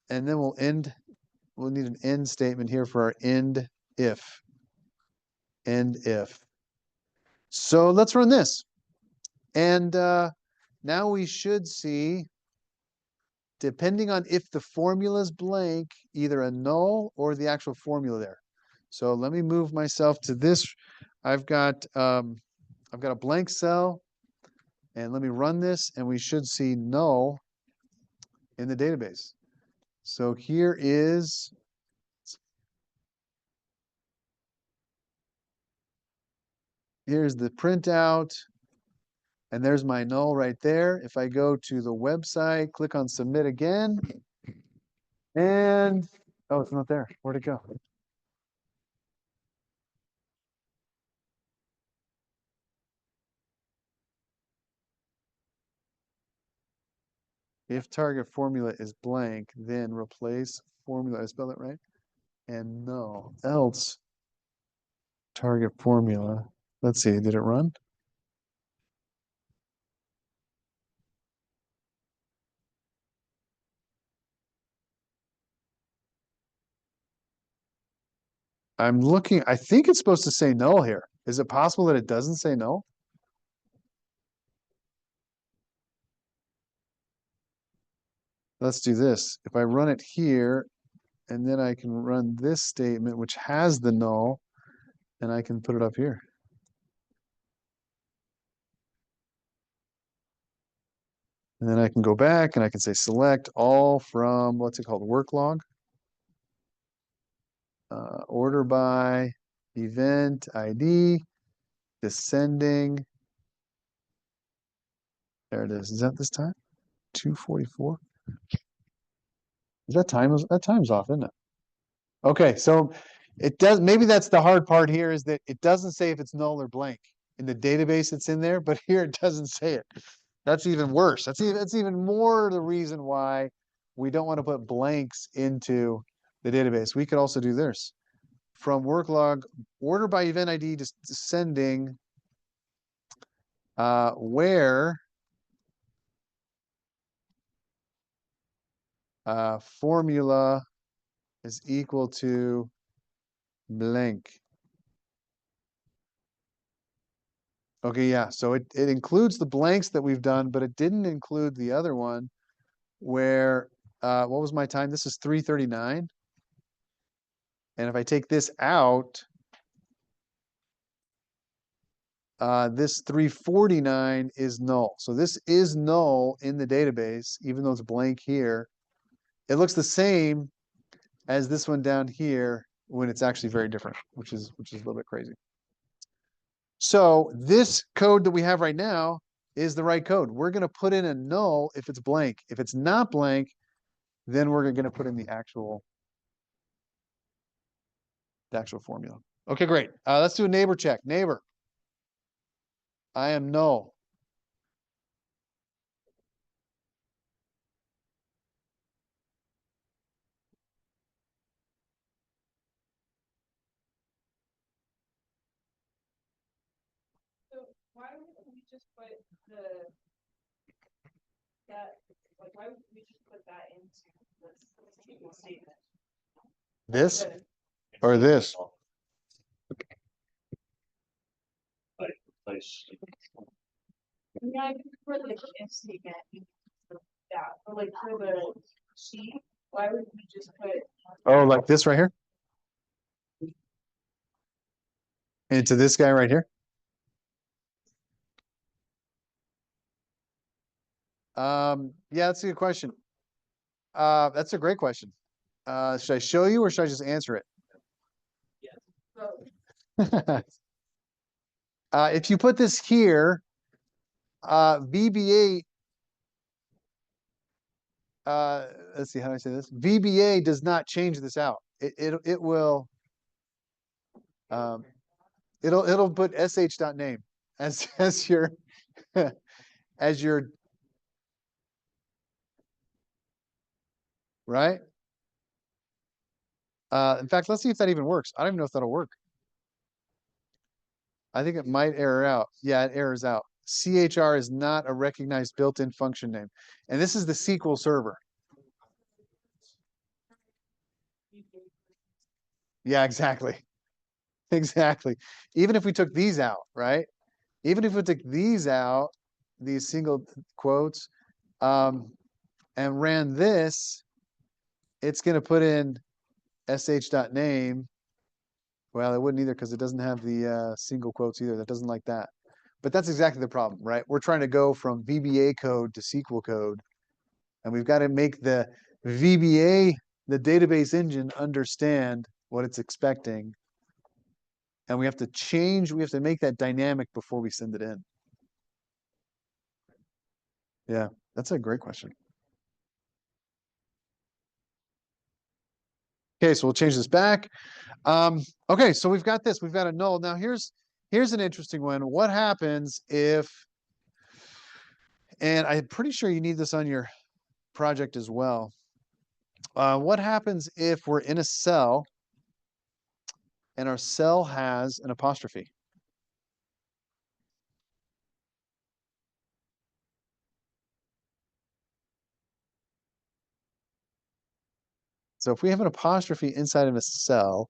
And then we'll need an end statement here for our end if. End if. So let's run this. And now we should see, depending on if the formula is blank, either a null or the actual formula there. So let me move myself to this. I've got a blank cell, and let me run this, and we should see null in the database. So here's the printout, and there's my null right there. If I go to the website, click on submit again, and oh, it's not there. Where'd it go? If target formula is blank, then replace formula. I spelled it right? And null. Else target formula. Let's see, did it run? I'm looking, I think it's supposed to say null here. Is it possible that it doesn't say null? Let's do this. If I run it here, and then I can run this statement, which has the null, and I can put it up here. And then I can go back and I can say select all from, what's it called, work log. Order by event ID, descending. There it is. Is that this time? 2:44. Is that time? That time's off, isn't it? Okay, so it does. Maybe that's the hard part here, is that it doesn't say if it's null or blank. In the database, it's in there, but here it doesn't say it. That's even worse. That's even more the reason why we don't want to put blanks into the database. We could also do this. From work log, order by event ID descending, where formula is equal to blank. Okay, yeah, so it includes the blanks that we've done, but it didn't include the other one where, what was my time? This is 3:39. And if I take this out, this 3:49 is null. So this is null in the database, even though it's blank here. It looks the same as this one down here when it's actually very different, which is a little bit crazy. So this code that we have right now is the right code. We're going to put in a null if it's blank. If it's not blank, then we're going to put in the actual formula. Okay, great. Let's do a neighbor check. Neighbor, I am null. So why wouldn't we just put why would we just put that into this statement? This or this? Yeah, I think for the if statement, yeah, or like for the sheet, Why would we just put? Oh, like this right here? Into this guy right here? Yeah, that's a good question. That's a great question. Should I show you or should I just answer it? If you put this here, VBA, let's see, how do I say this? VBA does not change this out. It will, um, it'll put sh.name as your, as your, right? In fact, let's see if that even works. I don't even know if that'll work. I think it might error out. Yeah, it errors out. CHR is not a recognized built-in function name. And this is the SQL server. Yeah, exactly. Exactly. Even if we took these out, right? Even if we took these out, these single quotes, and ran this, it's going to put in sh.name. Well, it wouldn't either because it doesn't have the single quotes either. That doesn't like that. But that's exactly the problem, right? We're trying to go from VBA code to SQL code, and we've got to make the VBA, the database engine, understand what it's expecting. And we have to change, we have to make that dynamic before we send it in. Yeah, that's a great question. Okay, so we'll change this back. Okay, so we've got this, we've got a null. Now here's an interesting one. What happens if, and I'm pretty sure you need this on your project as well. What happens if we're in a cell and our cell has an apostrophe? So if we have an apostrophe inside of a cell,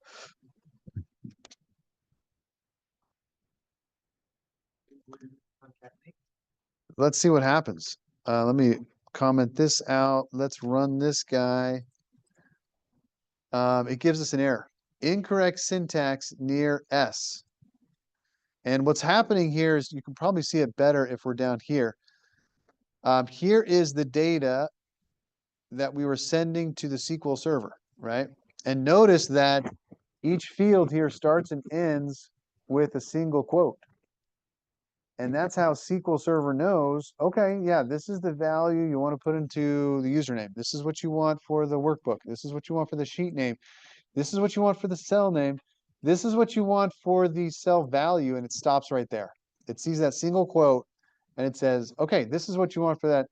let's see what happens. Let me comment this out. Let's run this guy. It gives us an error. Incorrect syntax near S. And what's happening here is you can probably see it better if we're down here. Here is the data that we were sending to the SQL server, right? And notice that each field here starts and ends with a single quote. And that's how SQL Server knows, okay, yeah, this is the value you want to put into the username. This is what you want for the workbook. This is what you want for the sheet name. This is what you want for the cell name. This is what you want for the cell value, and it stops right there. It sees that single quote, and it says, okay, this is what you want for that.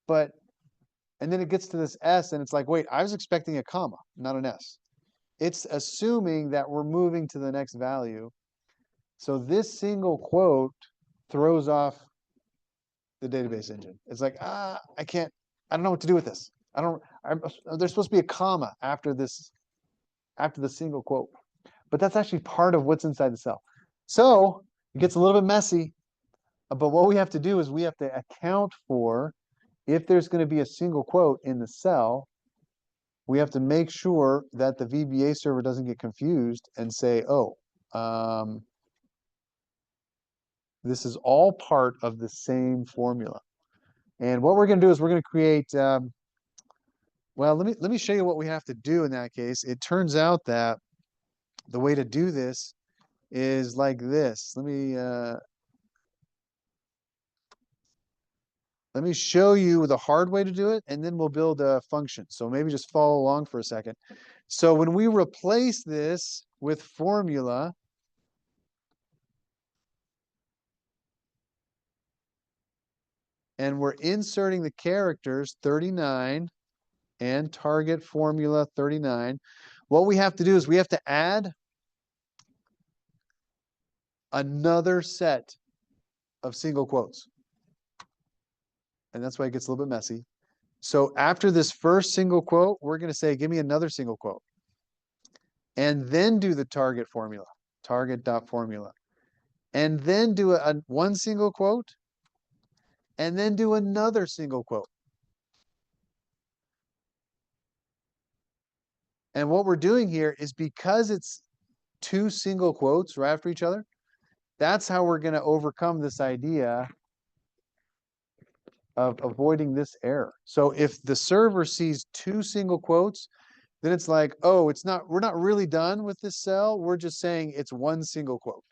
But, and then it gets to this S, and it's like, wait, I was expecting a comma, not an S. It's assuming that we're moving to the next value. So this single quote throws off the database engine. It's like, I don't know what to do with this. There's supposed to be a comma after this, after the single quote. But that's actually part of what's inside the cell. So it gets a little bit messy, but what we have to do is we have to account for if there's going to be a single quote in the cell, we have to make sure that the VBA server doesn't get confused and say, oh, this is all part of the same formula. And what we're going to do is we're going to create, well, let me show you what we have to do in that case. It turns out that the way to do this is like this. Let me show you the hard way to do it, and then we'll build a function. So maybe just follow along for a second. So when we replace this with formula, and we're inserting the characters 39 and target formula 39, what we have to do is we have to add another set of single quotes. And that's why it gets a little bit messy. So after this first single quote, we're going to say, give me another single quote. And then do the target formula, target.formula. And then do one single quote. And then do another single quote. And what we're doing here is because it's two single quotes right after each other, that's how we're going to overcome this idea of avoiding this error. So if the server sees two single quotes, then it's like, oh, we're not really done with this cell. We're just saying it's one single quote.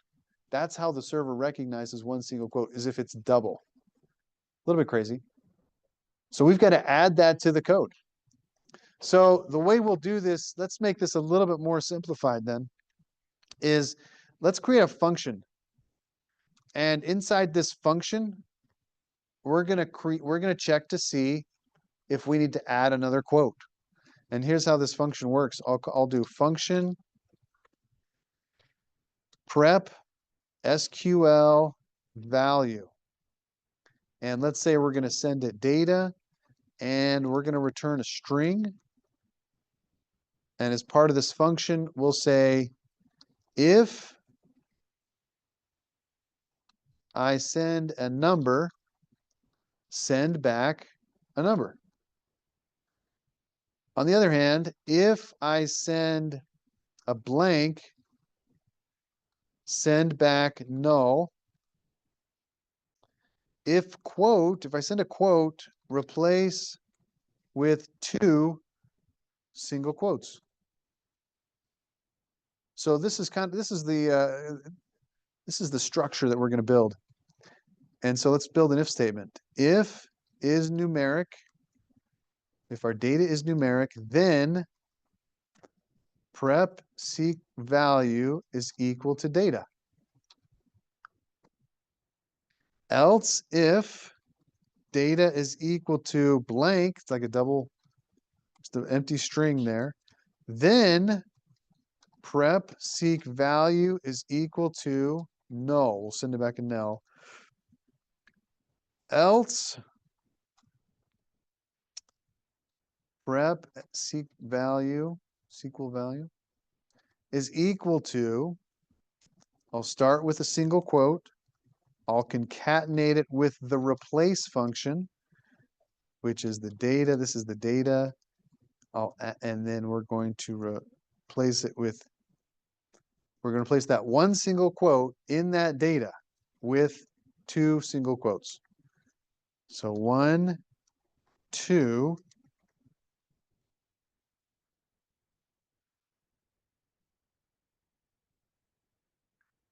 That's how the server recognizes one single quote, is if it's double. A little bit crazy. So we've got to add that to the code. So the way we'll do this, let's make this a little bit more simplified then, is let's create a function. And inside this function, we're gonna check to see if we need to add another quote. And here's how this function works. I'll do function prep SQL value. And let's say we're going to send it data, and we're going to return a string. And as part of this function, we'll say, if I send a number, send back a number. On the other hand, if I send a blank, send back null. If I send a quote, replace with two single quotes. So this is the structure that we're going to build. And so let's build an if statement. If is numeric, if our data is numeric, then prep seek value is equal to data. Else if data is equal to blank, it's like it's the empty string there, then prep seek value is equal to null. We'll send it back a null. Else prep seek value, SQL value is equal to, I'll start with a single quote. I'll concatenate it with the replace function, which is the data. This is the data. And then we're going to replace it with, we're going to place that one single quote in that data with two single quotes. So 1, 2.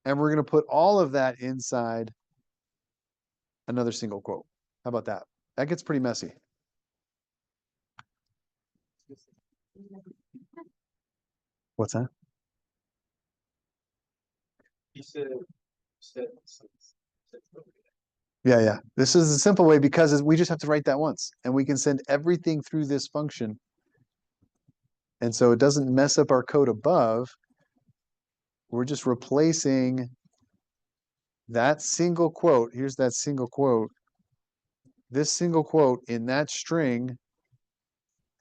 And we're going to put all of that inside another single quote. How about that? That gets pretty messy. What's that? He said. Yeah. This is a simple way because we just have to write that once, and we can send everything through this function. And so it doesn't mess up our code above. We're just replacing that single quote. Here's that single quote. This single quote in that string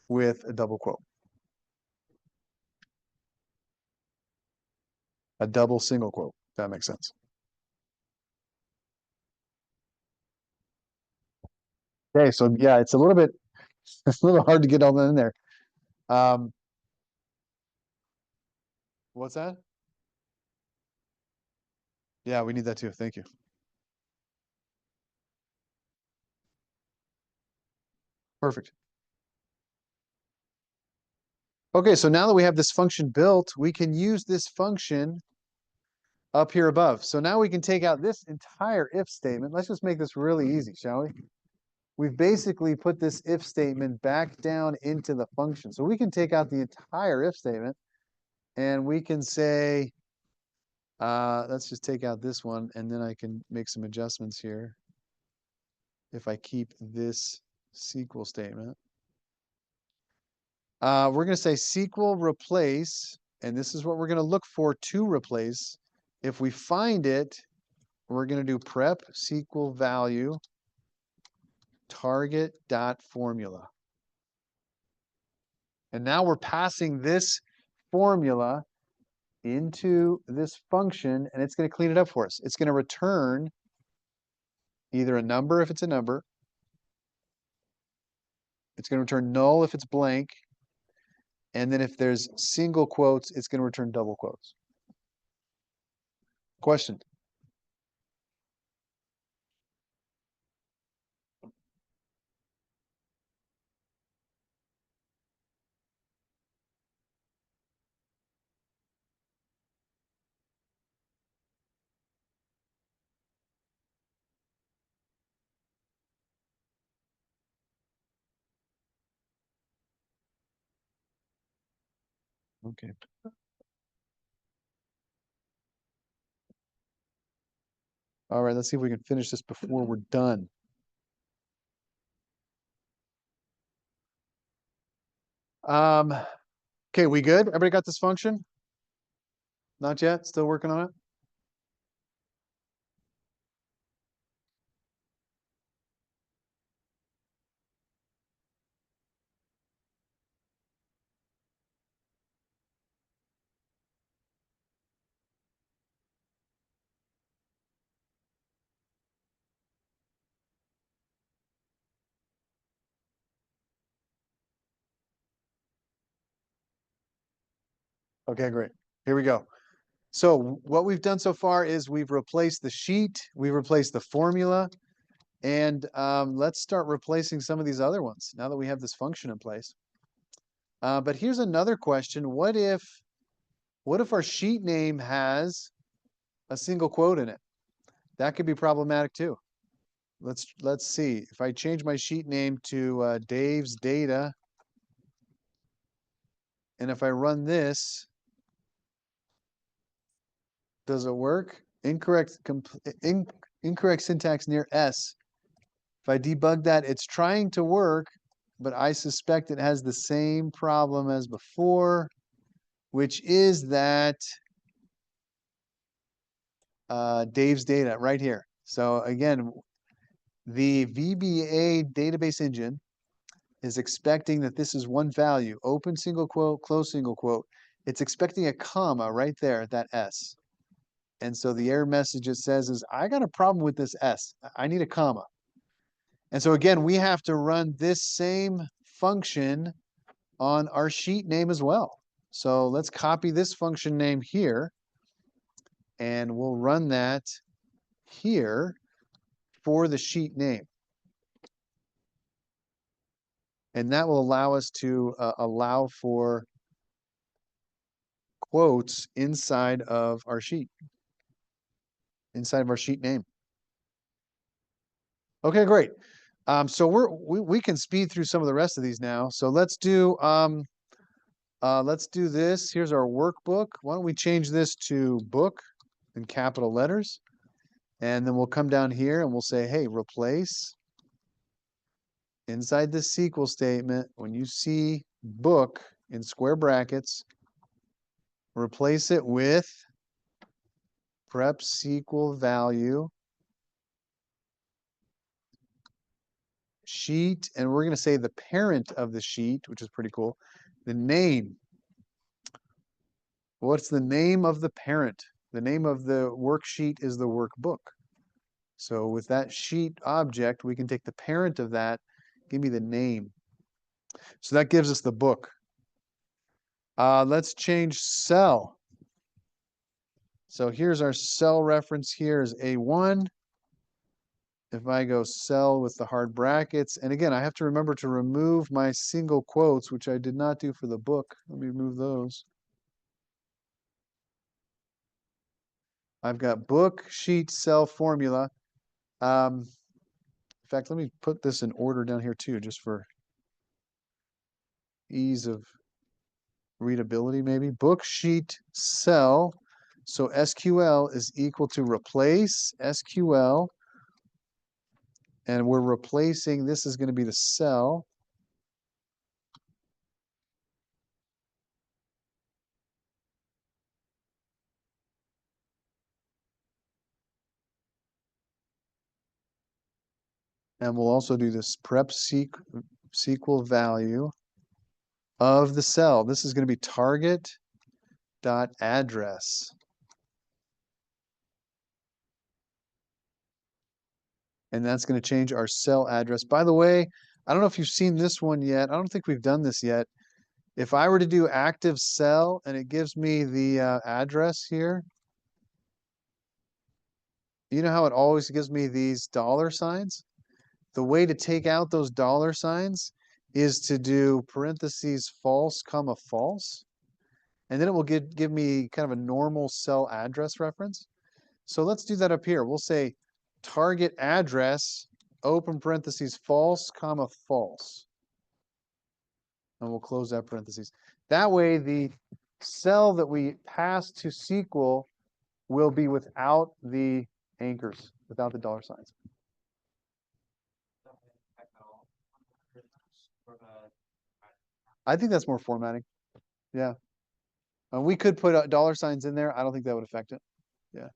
with a double quote. A double single quote. If that makes sense. Okay, so yeah, it's a little hard to get all that in there. What's that? Yeah, we need that too. Thank you. Perfect. Okay, so now that we have this function built, we can use this function up here above. So now we can take out this entire if statement. Let's just make this really easy, shall we? We've basically put this if statement back down into the function. So we can take out the entire if statement, and we can say, let's just take out this one, and then I can make some adjustments here. If I keep this SQL statement. We're going to say SQL replace, and this is what we're going to look for to replace. If we find it, we're going to do prep SQL value target.formula. And now we're passing this formula into this function, and it's going to clean it up for us. It's going to return either a number if it's a number. It's going to return null if it's blank. And then if there's single quotes, it's going to return double quotes. Question? Okay. All right, let's see if we can finish this before we're done. Okay, we good? Everybody got this function? Not yet? Still working on it? Okay, great. Here we go. So what we've done so far is we've replaced the sheet, we've replaced the formula, and let's start replacing some of these other ones now that we have this function in place. But here's another question. What if our sheet name has a single quote in it? That could be problematic too. Let's see. If I change my sheet name to Dave's Data, and if I run this, does it work? Incorrect syntax near S. If I debug that, it's trying to work, but I suspect it has the same problem as before, which is that Dave's Data right here. So again, the VBA database engine is expecting that this is one value, open single quote, close single quote. It's expecting a comma right there at that S. And so the error message it says is, I got a problem with this S. I need a comma. And so again, we have to run this same function on our sheet name as well. So let's copy this function name here, and we'll run that here for the sheet name. And that will allow us to allow for quotes inside of our sheet, inside of our sheet name. Okay, great. So we can speed through some of the rest of these now. So let's do this. Here's our workbook. Why don't we change this to book in capital letters? And then we'll come down here and we'll say, hey, replace inside the SQL statement. When you see book in square brackets, replace it with prep SQL value sheet. And we're going to say the parent of the sheet, which is pretty cool. The name. What's the name of the parent? The name of the worksheet is the workbook. So with that sheet object, we can take the parent of that, give me the name. So that gives us the book. Let's change cell. So here's our cell reference here is A1. If I go cell with the hard brackets, and again, I have to remember to remove my single quotes, which I did not do for the book. Let me remove those. I've got book, sheet, cell, formula. In fact, let me put this in order down here too, just for ease of readability maybe. Book, sheet, cell. So SQL is equal to replace SQL. And we're replacing, this is going to be the cell. And we'll also do this prep SQL value of the cell. This is going to be target.address. And that's going to change our cell address. By the way, I don't know if you've seen this one yet. I don't think we've done this yet. If I were to do active cell and it gives me the address here, you know how it always gives me these dollar signs? The way to take out those dollar signs is to do parentheses false comma false. And then it will give me kind of a normal cell address reference. So let's do that up here. We'll say target address, open parentheses, false comma false. And we'll close that parentheses. That way the cell that we pass to SQL will be without the anchors, without the dollar signs. I think that's more formatting. Yeah. We could put dollar signs in there. I don't think that would affect it. Yeah.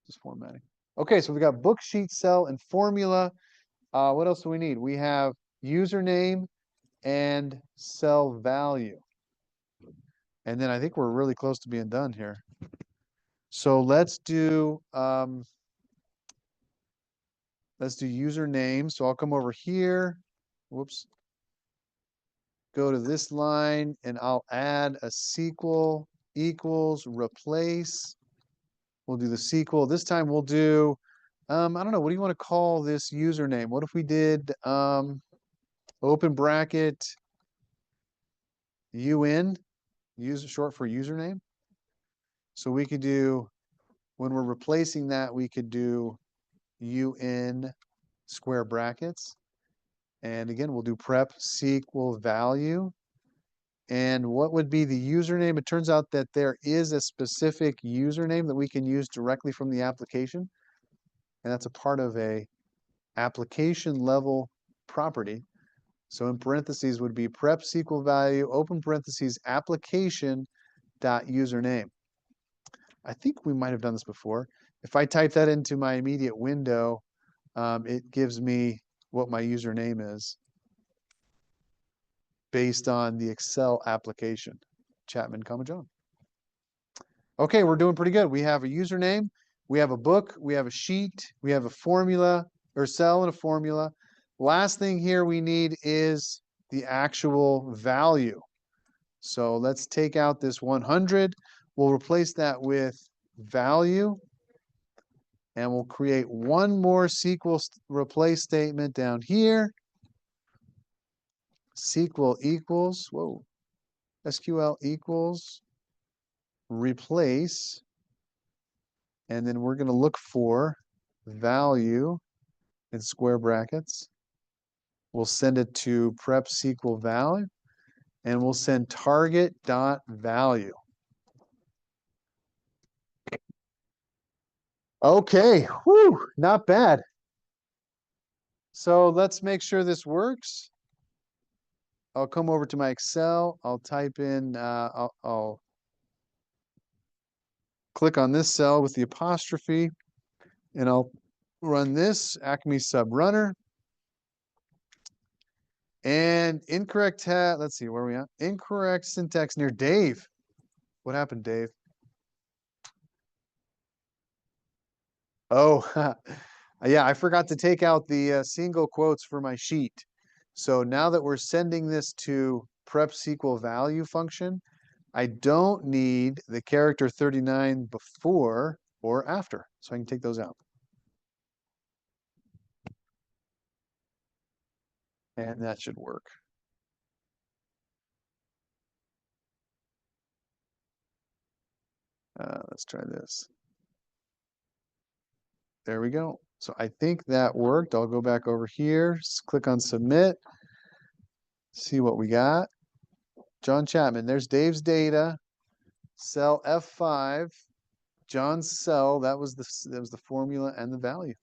Just formatting. Okay, so we got book, sheet, cell, and formula. What else do we need? We have username and cell value. And then I think we're really close to being done here. So let's do username. So I'll come over here. Whoops. Go to this line and I'll add a SQL equals replace. We'll do the SQL. This time we'll do, I don't know, what do you want to call this username? What if we did open bracket UN, short for username? So we could do, when we're replacing that, we could do UN square brackets. And again, we'll do prep SQL value. And what would be the username? It turns out that there is a specific username that we can use directly from the application. And that's a part of a application level property. So in parentheses would be prep SQL value, open parentheses, application dot username. I think we might have done this before. If I type that into my immediate window, it gives me what my username is based on the Excel application, Chapman, John. Okay, we're doing pretty good. We have a username, we have a book, we have a sheet, we have a formula or cell and a formula. Last thing here we need is the actual value. So let's take out this 100. We'll replace that with value. And we'll create one more SQL replace statement down here. SQL equals, whoa, SQL equals replace. And then we're going to look for value in square brackets. We'll send it to prep SQL value. And we'll send target dot value. Okay, whew, not bad. So let's make sure this works. I'll come over to my Excel. I'll type in, I'll click on this cell with the apostrophe, and I'll run this Acme sub runner. And incorrect, let's see, where are we at? Incorrect syntax near Dave. What happened, Dave? Oh, yeah, I forgot to take out the single quotes for my sheet. So now that we're sending this to prep SQL value function, I don't need the character 39 before or after. So I can take those out. And that should work. Let's try this. There we go. So I think that worked. I'll go back over here, click on submit, see what we got. John Chapman, there's Dave's data, cell F5, John's cell, that was the formula and the value.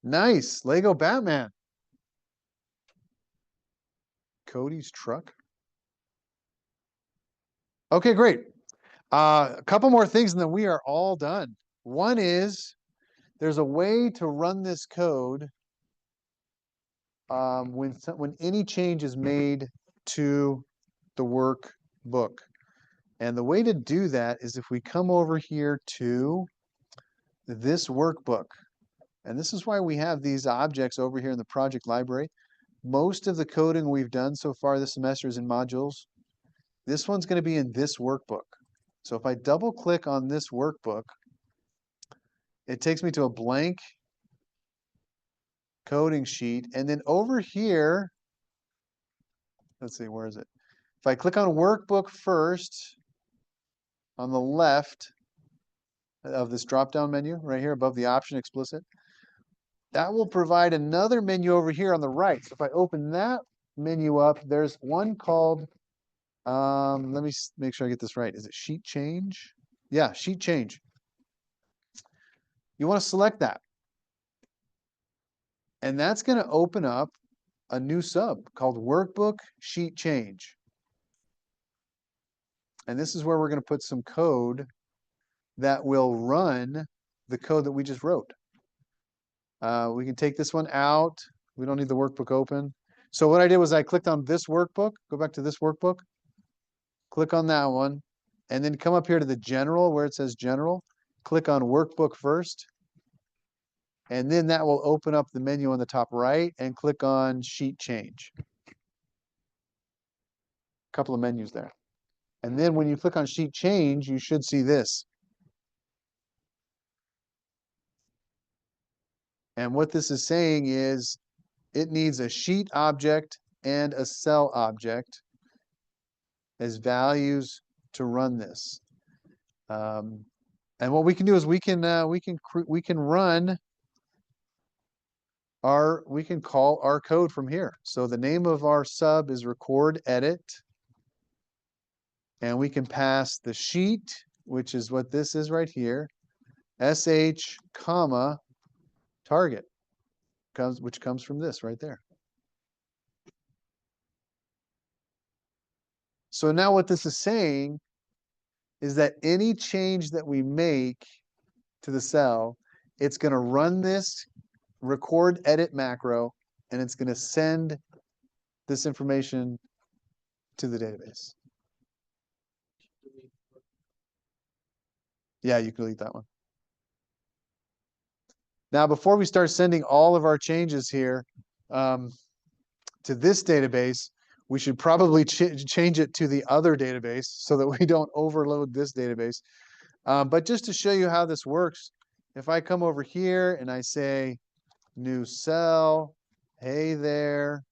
Nice, Lego Batman. Cody's truck. Okay, great. A couple more things and then we are all done. One is there's a way to run this code when any change is made to the workbook. And the way to do that is if we come over here to this workbook. And this is why we have these objects over here in the project library. most of the coding we've done so far this semester is in modules. This one's going to be in this workbook. So if I double click on this workbook, it takes me to a blank coding sheet. And then over here, let's see, where is it? If I click on workbook first, on the left of this drop-down menu, right here above the option explicit, that will provide another menu over here on the right. So if I open that menu up, there's one called, let me make sure I get this right. Is it sheet change? Yeah, sheet change. You want to select that. And that's going to open up a new sub called workbook sheet change. And this is where we're going to put some code that will run the code that we just wrote. We can take this one out. We don't need the workbook open. So what I did was I clicked on this workbook, go back to this workbook, click on that one, and then come up here to the general where it says general, click on workbook first, and then that will open up the menu on the top right and click on sheet change. A couple of menus there. And then when you click on sheet change, you should see this. And what this is saying is it needs a sheet object and a cell object as values to run this. And what we can do is we can run we can call our code from here. So the name of our sub is record edit, and we can pass the sheet, which is what this is right here, sh comma target, which comes from this right there. So now what this is saying is that any change that we make to the cell, it's going to run this record edit macro, and it's going to send this information to the database. Yeah, you can delete that one. Now, before we start sending all of our changes here to this database, we should probably change it to the other database so that we don't overload this database. But just to show you how this works, if I come over here and I say new cell, hey there,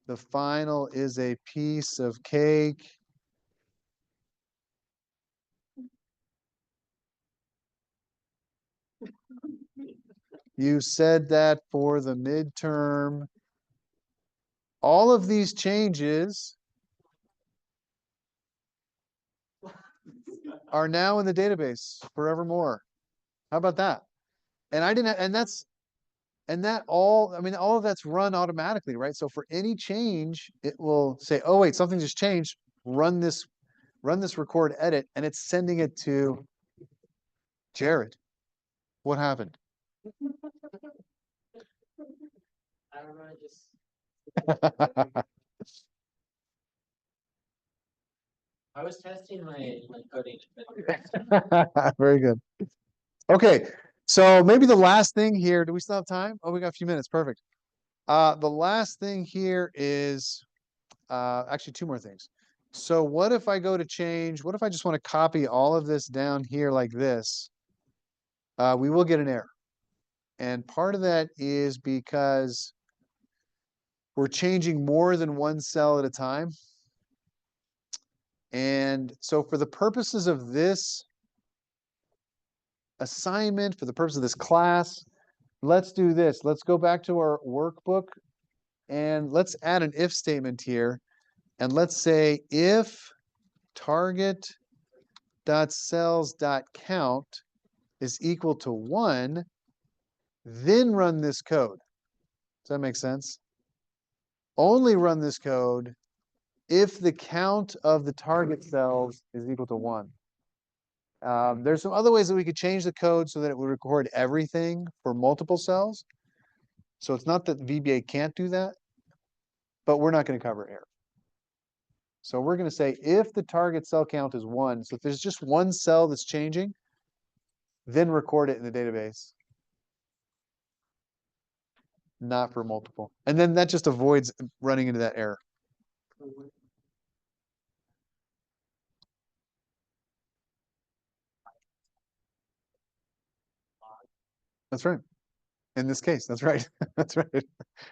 the final is a piece of cake. You said that for the midterm. All of these changes are now in the database forevermore. How about that? And I didn't, all of that's run automatically, right? So for any change, it will say, oh wait, something just changed. Run this record edit, and it's sending it to Jared. What happened? I don't know, just. I was testing my coding. Very good. Okay, so maybe the last thing here, do we still have time? Oh, we got a few minutes, perfect. The last thing here is actually two more things. So what if I go to change, what if I just want to copy all of this down here like this? We will get an error. And part of that is because we're changing more than one cell at a time. And so for the purposes of this assignment, for the purpose of this class, let's do this. Let's go back to our workbook and let's add an if statement here. And let's say if target.cells.count is equal to 1, then run this code. Does that make sense? Only run this code if the count of the target cells is equal to 1. There's some other ways that we could change the code so that it would record everything for multiple cells. So it's not that VBA can't do that, but we're not going to cover error. So we're going to say if the target cell count is 1, so if there's just one cell that's changing, then record it in the database. not for multiple. And then that just avoids running into that error. That's right. In this case, that's right. That's right.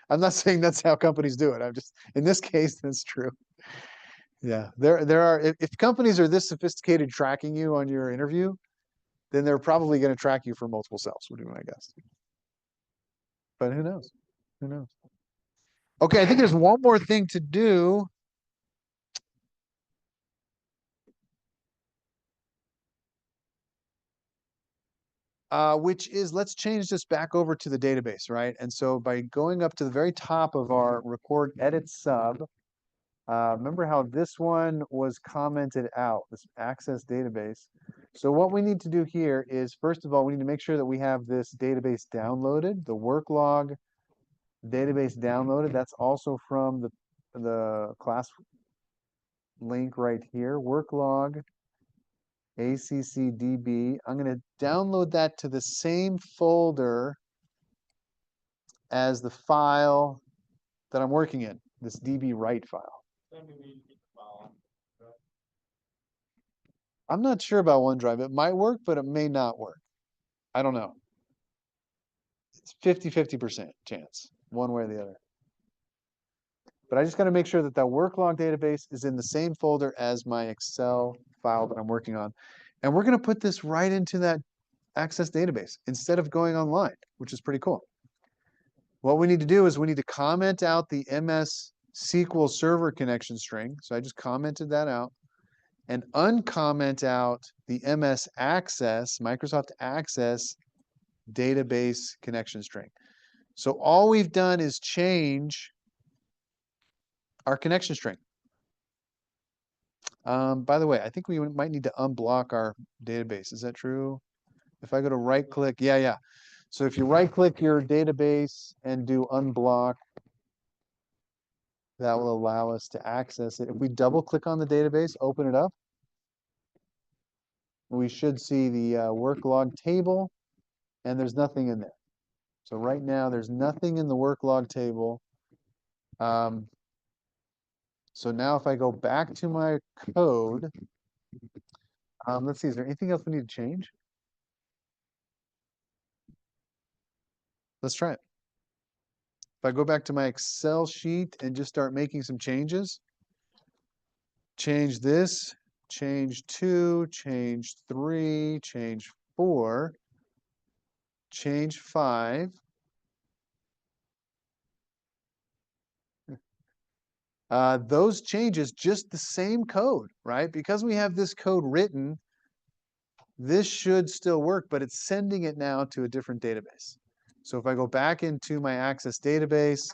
I'm not saying that's how companies do it. I'm just, in this case, that's true. Yeah, there are, if companies are this sophisticated tracking you on your interview, then they're probably going to track you for multiple cells, would be my guess. But who knows? Who knows? Okay, I think there's one more thing to do. Which is, let's change this back over to the database, right? And so by going up to the very top of our record edit sub, remember how this one was commented out, this access database. So what we need to do here is, first of all, we need to make sure that we have this database downloaded, the work log database downloaded. That's also from the class link right here, work log ACCDB. I'm going to download that to the same folder as the file that I'm working in, this DB write file. I'm not sure about OneDrive. It might work, but it may not work. I don't know. It's 50% chance, one way or the other. But I just got to make sure that that work log database is in the same folder as my Excel file that I'm working on. And we're going to put this right into that Access database instead of going online, which is pretty cool. What we need to do is we need to comment out the MS SQL Server connection string. So I just commented that out. And uncomment out the MS Access, Microsoft Access database connection string. So all we've done is change our connection string. By the way, I think we might need to unblock our database. Is that true? If I go to right click, yeah. So if you right click your database and do unblock, that will allow us to access it. If we double click on the database, open it up, we should see the work log table, and there's nothing in there. So right now, there's nothing in the work log table. So now if I go back to my code, let's see, is there anything else we need to change? Let's try it. If I go back to my Excel sheet and just start making some changes, change this, change 2, change 3, change 4, change 5. Those changes, just the same code, right? Because we have this code written, this should still work, but it's sending it now to a different database. So if I go back into my Access database,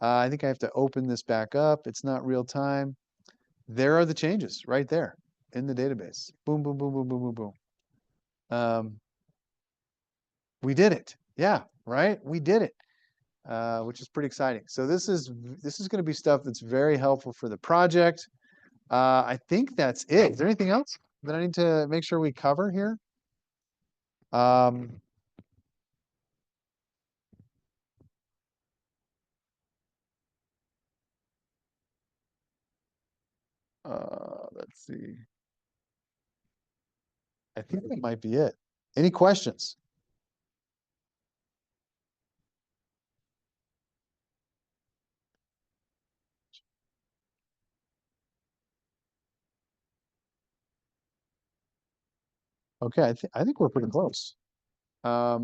I think I have to open this back up. It's not real time. There are the changes right there in the database. Boom, boom, boom, boom, boom, boom, boom. We did it. Yeah, right? We did it, which is pretty exciting. So this is going to be stuff that's very helpful for the project. I think that's it. Is there anything else that I need to make sure we cover here? Let's see. I think that might be it. Any questions? Okay, I think we're pretty close. We got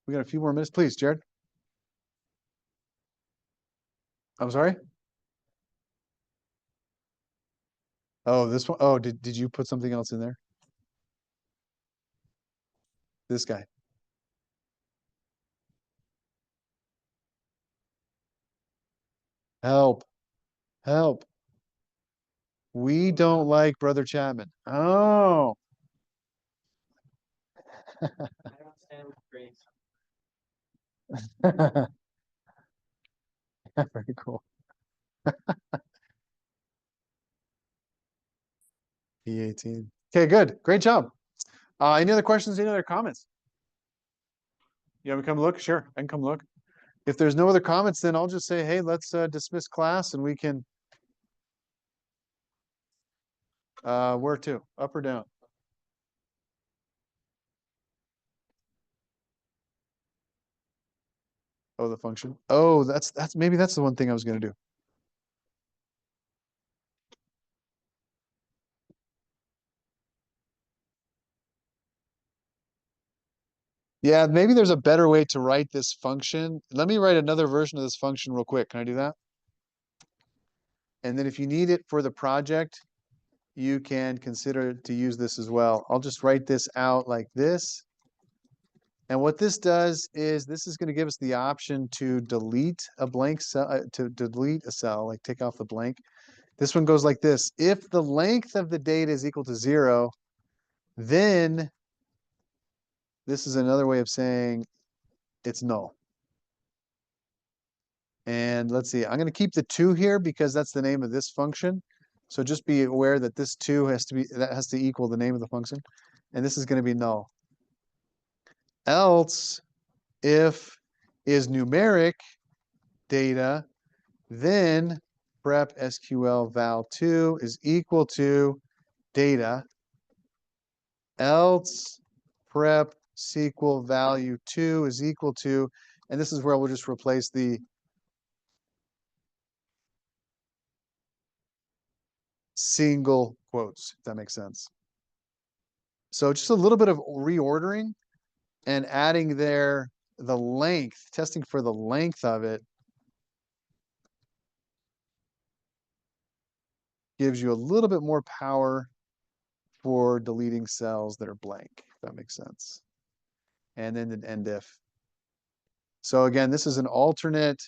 a few more minutes, please, Jared. I'm sorry. Oh, this one. Oh, did you put something else in there? This guy. Help. Help. We don't like Brother Chapman. Oh. I don't stand with grace. Very cool. E18. Okay, good. Great job. Any other questions? Any other comments? You want me to come look? Sure, I can come look. If there's no other comments, then I'll just say, hey, let's dismiss class and we can. Where to? Up or down? Oh, the function. Oh, that's maybe that's the one thing I was gonna do. Yeah, maybe there's a better way to write this function. Let me write another version of this function real quick. Can I do that? And then if you need it for the project, you can consider to use this as well. I'll just write this out like this. And what this does is this is going to give us the option to delete a blank cell, to delete a cell, like take off the blank. This one goes like this. If the length of the data is equal to 0, then this is another way of saying it's null. And let's see, I'm going to keep the 2 here because that's the name of this function. So just be aware that this 2 has to equal the name of the function. And this is going to be null. Else, if is numeric data, then prep SQL val2 is equal to data. Else prep SQL value 2 is equal to, and this is where we'll just replace the single quotes, if that makes sense. So just a little bit of reordering and adding there the length, testing for the length of it gives you a little bit more power for deleting cells that are blank, if that makes sense. And then an end if. So again, this is an alternate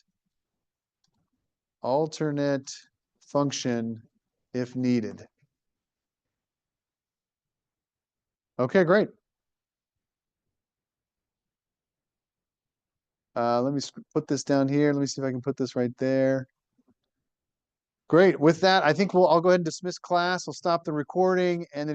function if needed. Okay, great. Let me put this down here. Let me see if I can put this right there. Great. With that, I think I'll go ahead and dismiss class. I'll stop the recording and then